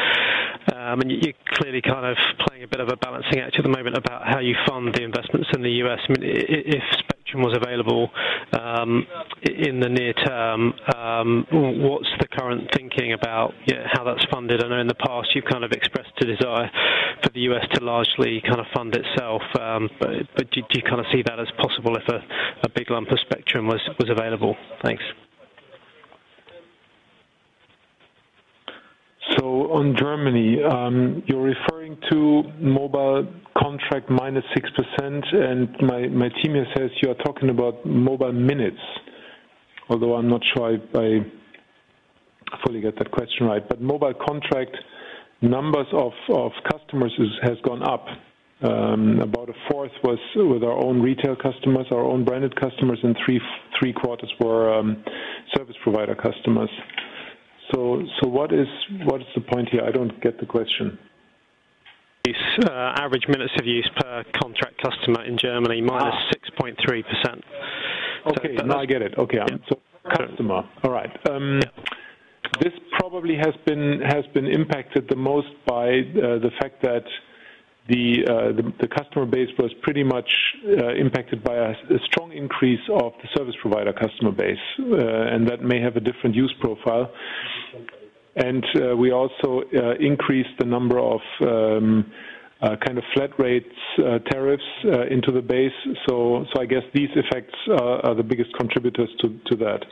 and you're clearly kind of playing a bit of a balancing act at the moment about how you fund the investments in the US. I mean, if spectrum was available in the near term, what's the current thinking about how that's funded? I know in the past you've kind of expressed a desire for the US to largely kind of fund itself, but do you kind of see that as possible if a big lump of spectrum was available? Thanks. So on Germany, you're referring to mobile contract minus 6%, and my team here says you are talking about mobile minutes, although I'm not sure I fully get that question right. But mobile contract numbers of customers has gone up. About a fourth was with our own retail customers, our own branded customers, and three quarters were service provider customers. So what is the point here? I don't get the question. Average minutes of use per contract customer in Germany minus 6.3%. Okay, now I get it. Okay, so customer. All right. This probably has been impacted the most by the fact that the customer base was pretty much impacted by a strong increase of the service provider customer base, and that may have a different use profile. And we also increased the number of kind of flat rates tariffs into the base. So I guess these effects are the biggest contributors to that.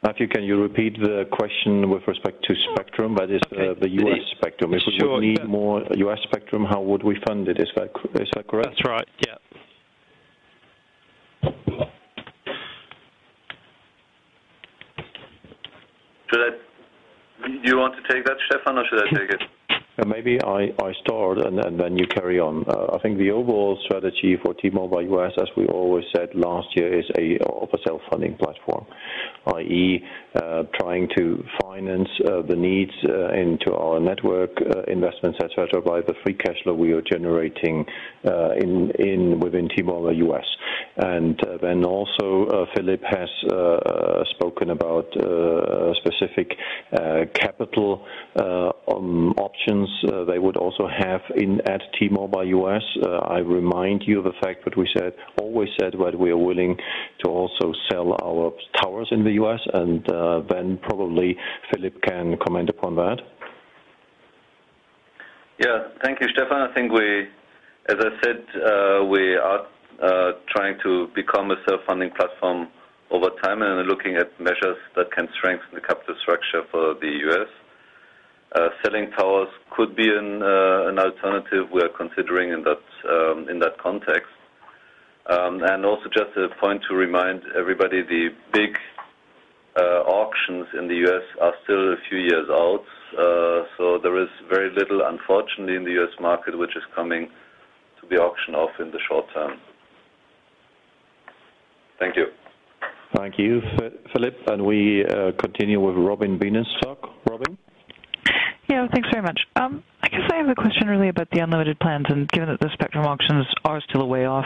Matthew, can you repeat the question with respect to spectrum? That is the US spectrum. If we would need more US spectrum, how would we fund it? Is that correct? That's right, yeah. Do you want to take that, Stefan, or should I take it? Maybe I start and then you carry on. I think the overall strategy for T-Mobile US, as we always said last year, is a self-funding platform, i.e. trying to finance the needs into our network investments, etc., by the free cash flow we are generating within T-Mobile US. And then also Philip has spoken about specific capital options they would also have at T-Mobile US. I remind you of the fact that we always said that we are willing to also sell our towers in the US, and then probably Philip can comment upon that. Yeah, thank you, Stefan. I think as I said, we are trying to become a self-funding platform over time and looking at measures that can strengthen the capital structure for the US. Selling towers could be an alternative we are considering in that context. And also just a point to remind everybody, the big auctions in the US are still a few years out. So there is very little, unfortunately, in the US market which is coming to be auctioned off in the short term. Thank you. Thank you, Philip. And we continue with Robin Bienenstock. Robin? Yeah, thanks very much. I guess I have a question really about the unlimited plans, and given that the spectrum auctions are still a way off,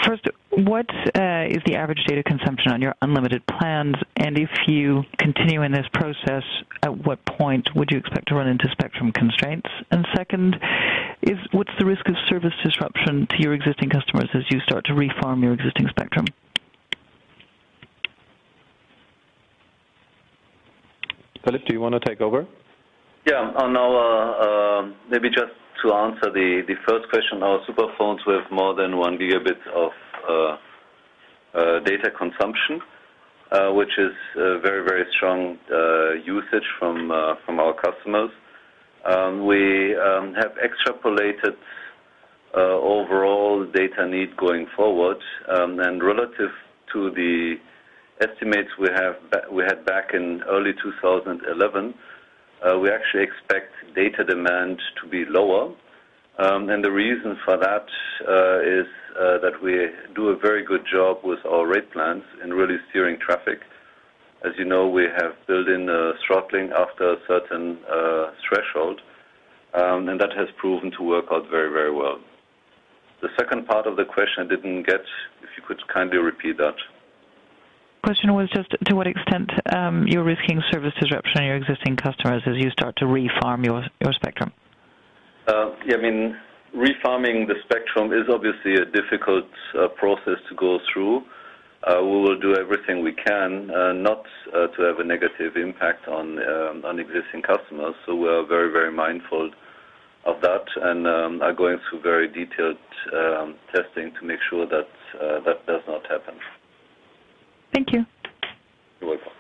first, what is the average data consumption on your unlimited plans? And if you continue in this process, at what point would you expect to run into spectrum constraints? And second, what's the risk of service disruption to your existing customers as you start to refarm your existing spectrum? Philip, do you want to take over? Yeah, on our, maybe just to answer the first question, our superphones with more than 1 gigabit of data consumption, which is very, very strong usage from our customers. We have extrapolated overall data need going forward, and relative to the estimates we had back in early 2011, we actually expect data demand to be lower. And the reason for that is that we do a very good job with our rate plans in really steering traffic. As you know, we have built in throttling after a certain threshold, and that has proven to work out very, very well. The second part of the question I didn't get. If you could kindly repeat that. Question was just to what extent you're risking service disruption on your existing customers as you start to refarm your spectrum? Yeah, I mean, refarming the spectrum is obviously a difficult process to go through. We will do everything we can not to have a negative impact on existing customers. So we are very, very mindful of that and are going through very detailed testing to make sure that that does not happen. Thank you. You're welcome.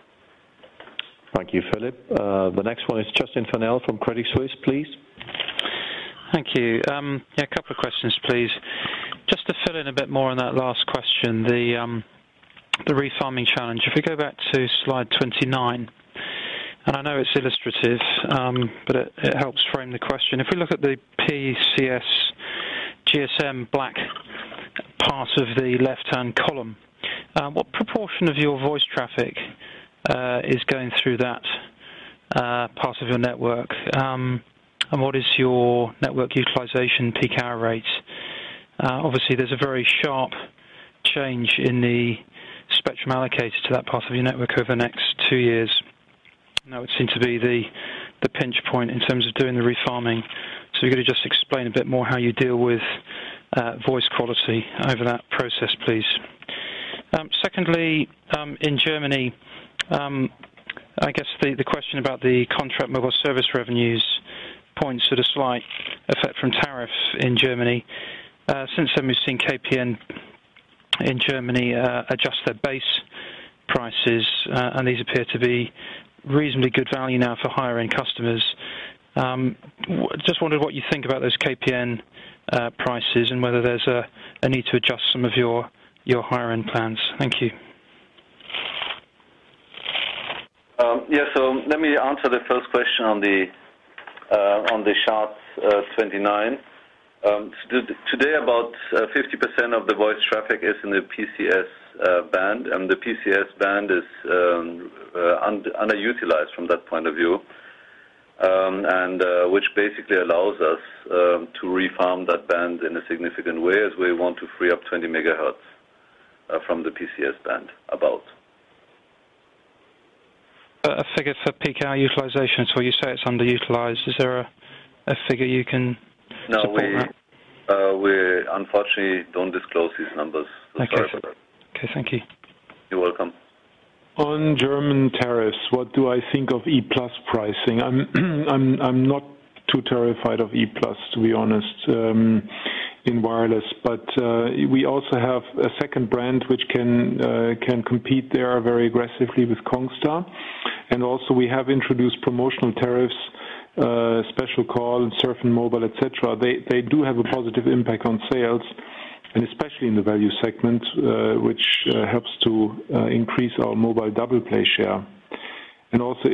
Thank you, Philip. The next one is Justin Fennell from Credit Suisse, please. Thank you. Yeah, a couple of questions, please. Just to fill in a bit more on that last question, the refarming challenge. If we go back to slide 29, and I know it's illustrative, but it helps frame the question. If we look at the PCS GSM black part of the left-hand column, what proportion of your voice traffic is going through that part of your network? And what is your network utilization peak hour rate? Obviously, there's a very sharp change in the spectrum allocated to that part of your network over the next 2 years. And that would seem to be the pinch point in terms of doing the refarming. So you're going to just explain a bit more how you deal with voice quality over that process, please. Secondly, in Germany, I guess the question about the contract mobile service revenues points to the slight effect from tariff in Germany. Since then, we've seen KPN in Germany adjust their base prices, and these appear to be reasonably good value now for higher-end customers. Just wondered what you think about those KPN prices and whether there's a need to adjust some of your higher-end plans. Thank you. Yeah, so let me answer the first question on the chart 29. Today, about 50% of the voice traffic is in the PCS band, and the PCS band is underutilized from that point of view, and which basically allows us to refarm that band in a significant way, as we want to free up 20 megahertz from the PCS band, about. A figure for peak hour utilization, so you say it's underutilized. Is there a figure you can support that? We unfortunately don't disclose these numbers. So okay. Sorry about that. Okay, thank you. You're welcome. On German tariffs, what do I think of E+ pricing? I'm not too terrified of E+, to be honest, in wireless. But we also have a second brand which can compete there very aggressively with Kongstar, and also we have introduced promotional tariffs, special call, surf and mobile, etc. They do have a positive impact on sales, and especially in the value segment, which helps to increase our mobile double play share. And also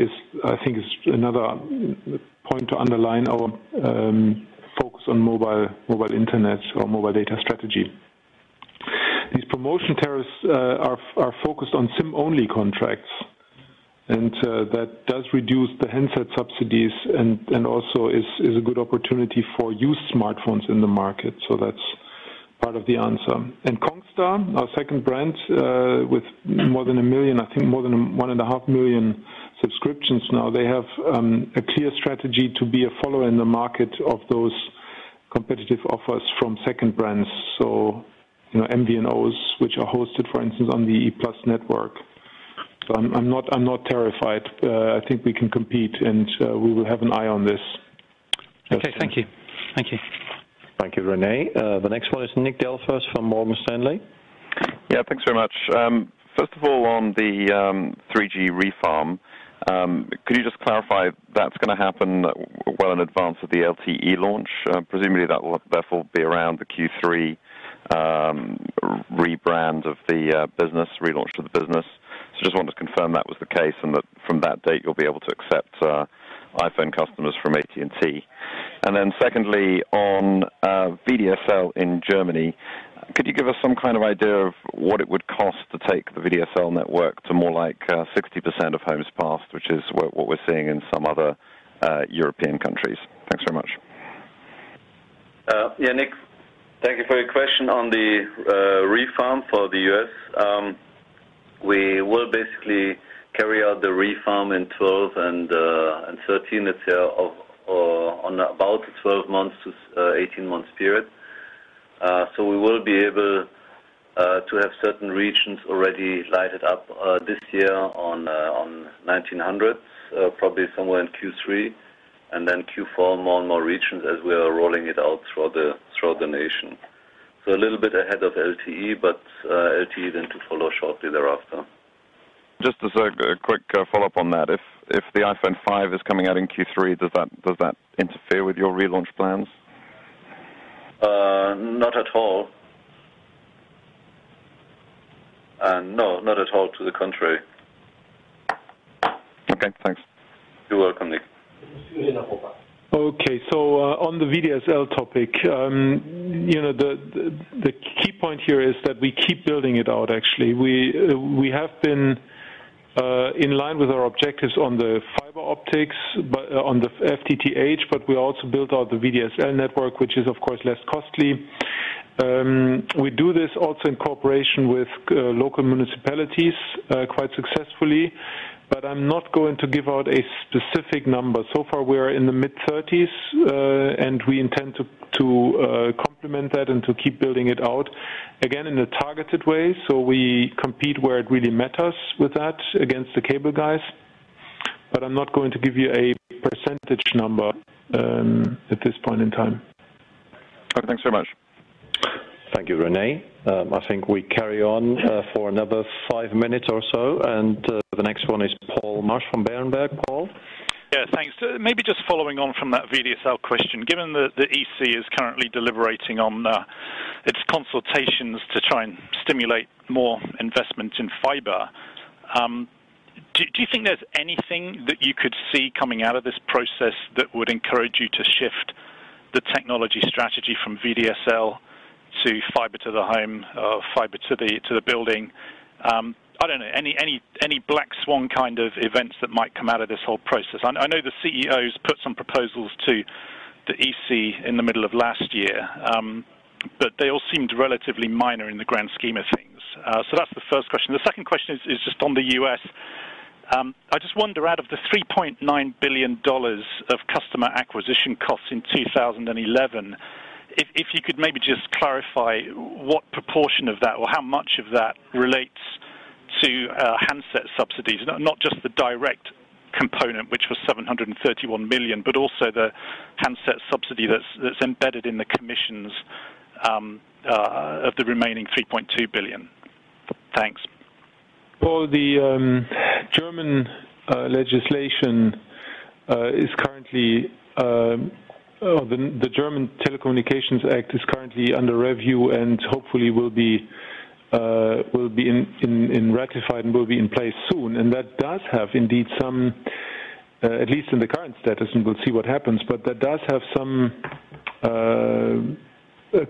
I think is another point to underline our focus on mobile internet or mobile data strategy. These promotion tariffs are focused on SIM-only contracts, and that does reduce the handset subsidies and also is a good opportunity for used smartphones in the market. So part of the answer. And Kongstar, our second brand, with more than 1 million, I think more than 1.5 million subscriptions now, they have a clear strategy to be a follower in the market of those competitive offers from second brands. So, MVNOs, which are hosted, for instance, on the E+ network. So I'm not terrified. I think we can compete, and we will have an eye on this. Okay, thank you. Thank you. Thank you, Rene. The next one is Nick Delfas from Morgan Stanley. Yeah, thanks very much. First of all, on the 3G refarm, could you just clarify that's going to happen well in advance of the LTE launch? Presumably that will therefore be around the Q3 rebrand of the business, relaunch of the business. So just wanted to confirm that was the case, and that from that date you'll be able to accept iPhone customers from AT&T. And then secondly, on VDSL in Germany, could you give us some kind of idea of what it would cost to take the VDSL network to more like 60% of homes passed, which is what we're seeing in some other European countries? Thanks very much. Yeah, Nick, thank you for your question on the refarm for the US. We will basically carry out the refarm in 12 and 13, let's say, on about a 12 months to 18 months period. So we will be able to have certain regions already lighted up this year on 1900s, probably somewhere in Q3, and then Q4 more and more regions as we are rolling it out throughout the nation. So a little bit ahead of LTE, but LTE then to follow shortly thereafter. Just as a quick follow-up on that, if the iPhone 5 is coming out in Q3, does that interfere with your relaunch plans? Not at all. No, not at all. To the contrary. Okay, thanks. You're welcome, Nick. Okay, so on the VDSL topic, the key point here is that we keep building it out. Actually, we have been in line with our objectives on the fiber optics, but on the FTTH, but we also built out the VDSL network, which is of course less costly. We do this also in cooperation with local municipalities quite successfully, but I'm not going to give out a specific number. So far we are in the mid-30s, and we intend to complement that and to keep building it out, again in a targeted way, so we compete where it really matters with that against the cable guys. But I'm not going to give you a percentage number at this point in time. Okay, thanks very much. Thank you, Rene. I think we carry on for another 5 minutes or so, and the next one is Paul Marsh from Berenberg. Paul? Yeah, thanks. Maybe just following on from that VDSL question, given that the EC is currently deliberating on its consultations to try and stimulate more investment in fiber, do you think there's anything that you could see coming out of this process that would encourage you to shift the technology strategy from VDSL to fiber to the home, fiber to the building? I don't know, any black swan kind of events that might come out of this whole process. I know the CEOs put some proposals to the EC in the middle of last year, but they all seemed relatively minor in the grand scheme of things. So that's the first question. The second question is just on the US. I just wonder, out of the $3.9 billion of customer acquisition costs in 2011, if you could maybe just clarify what proportion of that, or how much of that relates to handset subsidies, not just the direct component, which was 731 million, but also the handset subsidy that's embedded in the commissions of the remaining 3.2 billion. Thanks. Well, the German legislation is currently, the German Telecommunications Act is currently under review and hopefully will be ratified and will be in place soon. And that does have indeed some, at least in the current status, and we'll see what happens, but that does have some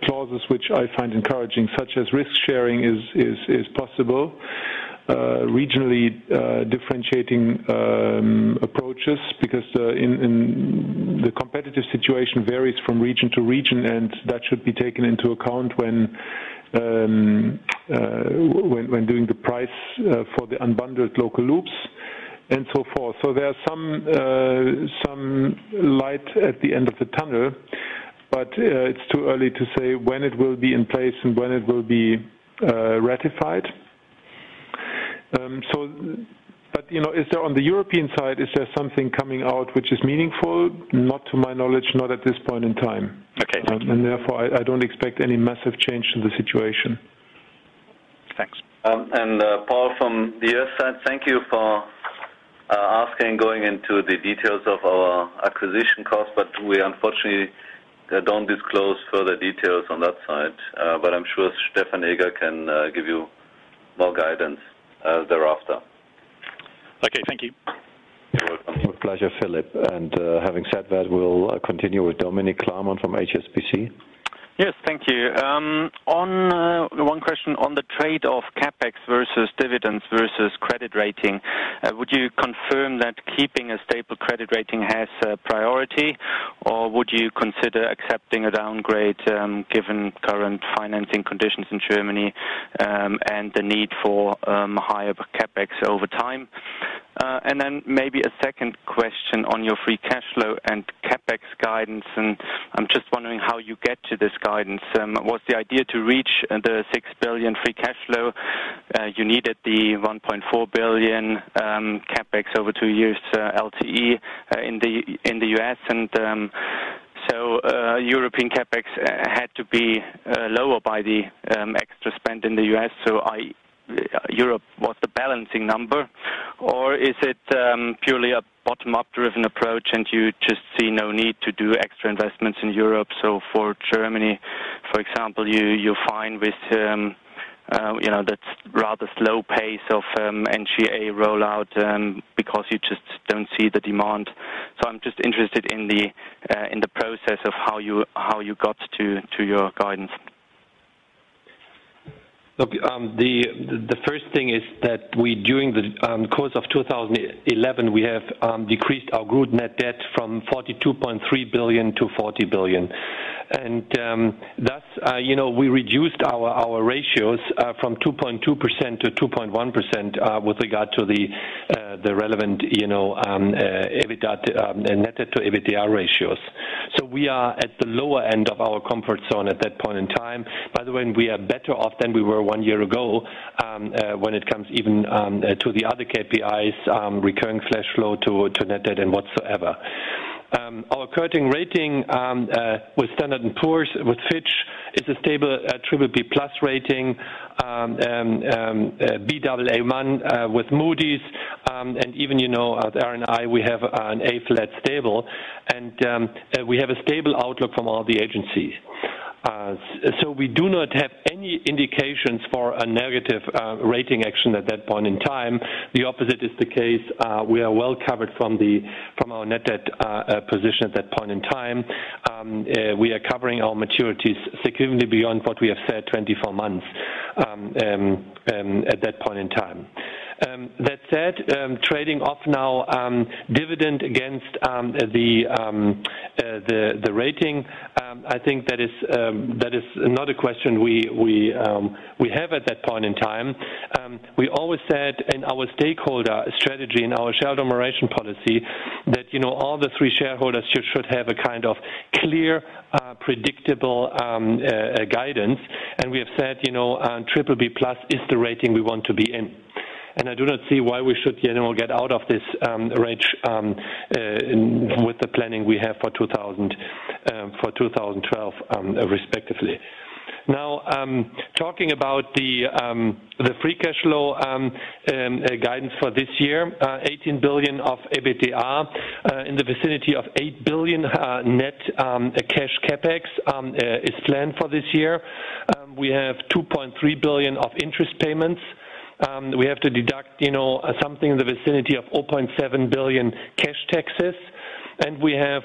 clauses which I find encouraging, such as risk sharing is possible, regionally differentiating approach approaches because the competitive situation varies from region to region, and that should be taken into account when doing the price for the unbundled local loops and so forth. So there's some light at the end of the tunnel, but it's too early to say when it will be in place and when it will be ratified. But is there on the European side, is there something coming out which is meaningful? Not to my knowledge, not at this point in time. Okay. And therefore, I don't expect any massive change to the situation. Thanks. And Paul from the US side, thank you for asking, going into the details of our acquisition cost, but we unfortunately don't disclose further details on that side. But I'm sure Stefan Eger can give you more guidance thereafter. Okay, thank you. You're welcome. With pleasure, Philip. And having said that, we'll continue with Dominic Klarmann from HSBC. Yes, thank you. On one question on the trade-off CapEx versus dividends versus credit rating, would you confirm that keeping a stable credit rating has priority, or would you consider accepting a downgrade given current financing conditions in Germany and the need for higher CapEx over time? And then maybe a second question on your free cash flow and CapEx guidance, and I'm just wondering how you get to this guidance. Was the idea to reach the 6 billion free cash flow? You needed the 1.4 billion CapEx over 2 years LTE in the US, and so European CapEx had to be lower by the extra spend in the US. So Europe was the balancing number, or is it purely a bottom-up driven approach and you just see no need to do extra investments in Europe? So for Germany, for example, you're fine with that rather slow pace of NGA rollout because you just don't see the demand. So I'm just interested in the process of how you got to your guidance. Look, the first thing is that we, during the course of 2011, we have decreased our group net debt from 42.3 billion to 40 billion. And thus, we reduced our ratios from 2.2% to 2.1% with regard to the relevant, EBITDA, net debt to EBITDA ratios. So we are at the lower end of our comfort zone at that point in time. By the way, we are better off than we were 1 year ago when it comes even to the other KPIs, recurring cash flow to net debt and whatsoever. Our current rating with Standard & Poor's, with Fitch, is a stable BBB plus rating, Baa1 with Moody's, and even, at R&I we have an A flat stable, and we have a stable outlook from all the agencies. So we do not have any indications for a negative rating action at that point in time. The opposite is the case. We are well covered from our net debt position at that point in time. We are covering our maturities significantly beyond what we have said, 24 months at that point in time. That said, trading off now dividend against the rating, I think that is not a question we have at that point in time. We always said in our stakeholder strategy, in our shareholder remuneration policy, that all the three shareholders should have a kind of clear, predictable guidance, and we have said BBB plus is the rating we want to be in. And I do not see why we should, get out of this range with the planning we have for 2012, respectively. Now, talking about the free cash flow guidance for this year, 18 billion of EBITDA, in the vicinity of 8 billion net cash capex is planned for this year. We have 2.3 billion of interest payments. We have to deduct, something in the vicinity of 0.7 billion cash taxes. And we have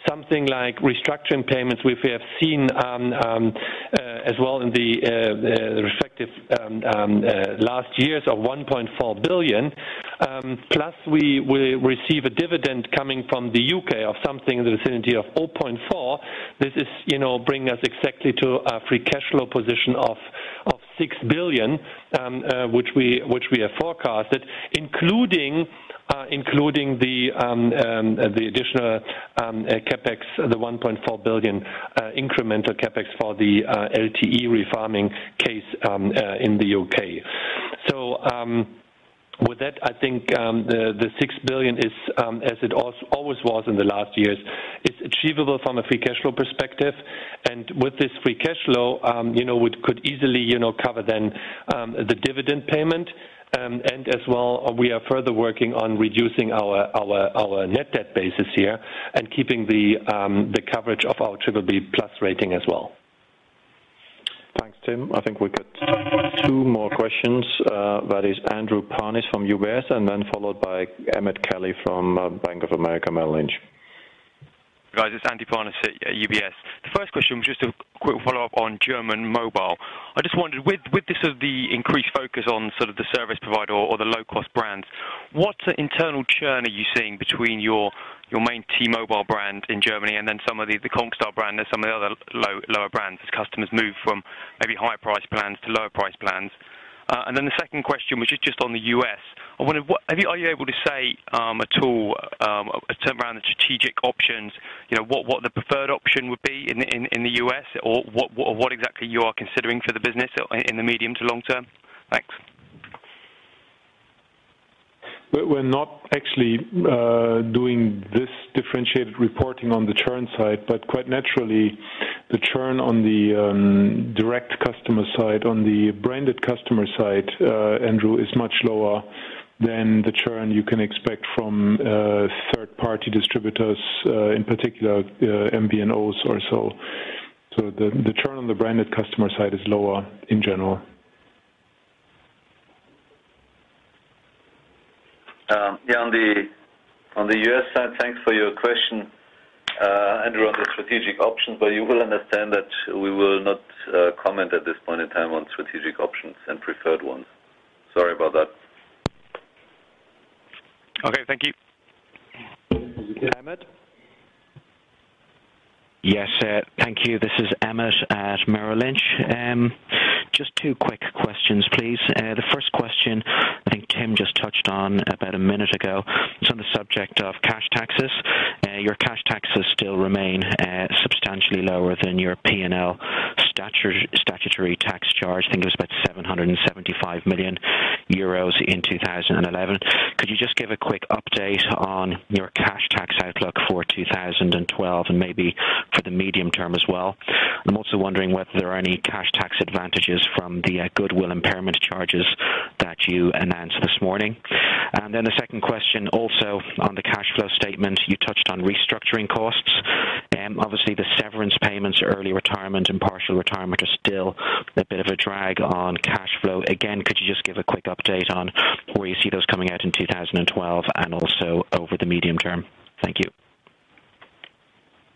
something like restructuring payments, which we have seen as well in the respective last years of 1.4 billion. Plus, we will receive a dividend coming from the UK of something in the vicinity of 0.4. This is, bringing us exactly to a free cash flow position of 6 billion, which we have forecasted, including the additional capex, the 1.4 billion incremental capex for the LTE refarming case in the UK. So with that, I think the 6 billion is, as it always was in the last years, is achievable from a free cash flow perspective. And with this free cash flow, we could easily, cover then the dividend payment. And as well, we are further working on reducing our net debt basis here and keeping the coverage of our BBB+ rating as well. Thanks, Tim. I think we got two more questions. That is Andrew Parnis from UBS, and then followed by Emmett Kelly from Bank of America Merrill Lynch. Guys, it's Andy Parnis at UBS. The first question was just a quick follow-up on German mobile. I just wondered, with this sort of the increased focus on sort of the service provider or the low-cost brands, what internal churn are you seeing between your main T-Mobile brand in Germany and then some of the Kongstar brand and some of the other lower brands as customers move from maybe higher price plans to lower price plans? And then the second question was just on the US. I wondered, are you able to say at all around the strategic options? What the preferred option would be in the US, or what exactly you are considering for the business in the medium to long term? Thanks. We're not actually doing this differentiated reporting on the churn side, but quite naturally, the churn on the direct customer side, on the branded customer side, Andrew, is much lower than the churn you can expect from third-party distributors, in particular MVNOs or so. So the churn on the branded customer side is lower in general. On the US side, thanks for your question, Andrew, on the strategic options, but you will understand that we will not comment at this point in time on strategic options and preferred ones. Sorry about that. Okay, thank you. Emmett? Yes, thank you. This is Emmett at Merrill Lynch. Just two quick questions, please. The first question, I think Tim just touched on about a minute ago. It's on the subject of cash taxes. Your cash taxes still remain substantially lower than your P&L statutory tax charge. I think it was about 775 million euros in 2011. Could you just give a quick update on your cash tax outlook for 2012 and maybe for the medium term as well? I'm also wondering whether there are any cash tax advantages from the goodwill impairment charges that you announced this morning. And then the second question, also on the cash flow statement, you touched on restructuring costs. Obviously, the severance payments, early retirement and partial retirement are still a bit of a drag on cash flow. Again, could you just give a quick update on where you see those coming out in 2012 and also over the medium term? Thank you.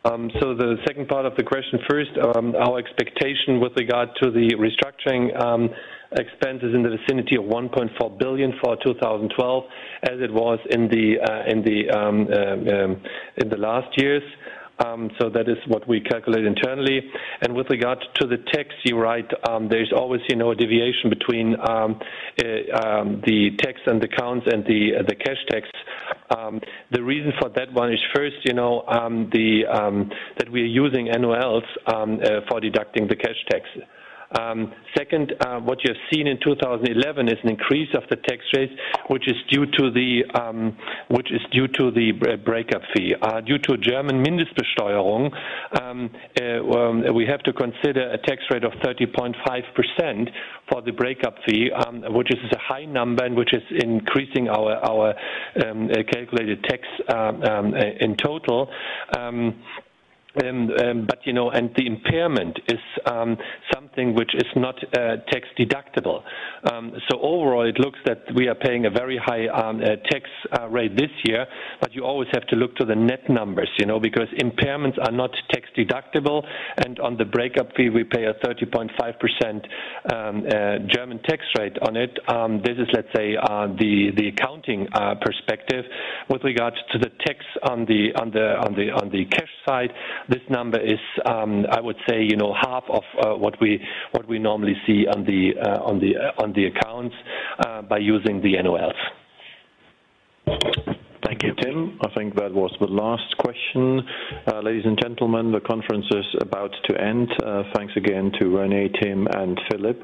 So the second part of the question first, our expectation with regard to the restructuring expenses in the vicinity of 1.4 billion for 2012, as it was in the last years. So that is what we calculate internally. And with regard to the tax, you're right. There's always, a deviation between the tax and the accounts and the cash tax. The reason for that one is first, that we are using NOLs for deducting the cash tax. Second, what you have seen in 2011 is an increase of the tax rate, which is due to the breakup fee. Due to German Mindestbesteuerung, we have to consider a tax rate of 30.5% for the breakup fee, which is a high number and which is increasing our calculated tax in total. But and the impairment is something which is not tax deductible. So overall, it looks that we are paying a very high tax rate this year. But you always have to look to the net numbers, because impairments are not tax deductible, and on the breakup fee we pay a 30.5% German tax rate on it. This is, let's say, the accounting perspective. With regards to the tax on the cash side, this number is, I would say, half of what we normally see on the accounts by using the NOLs. Thank you, Tim. I think that was the last question. Ladies and gentlemen, the conference is about to end. Thanks again to Rene, Tim, and Philip.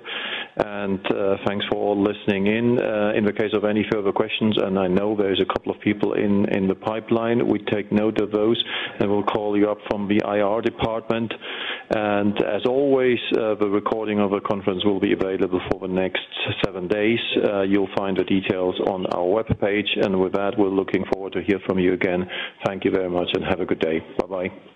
And thanks for all listening in. In the case of any further questions, and I know there's a couple of people in the pipeline, we take note of those and we'll call you up from the IR department. And as always, the recording of the conference will be available for the next 7 days. You'll find the details on our webpage. And with that, we're looking forward to hear from you again. Thank you very much and have a good day. Bye-bye.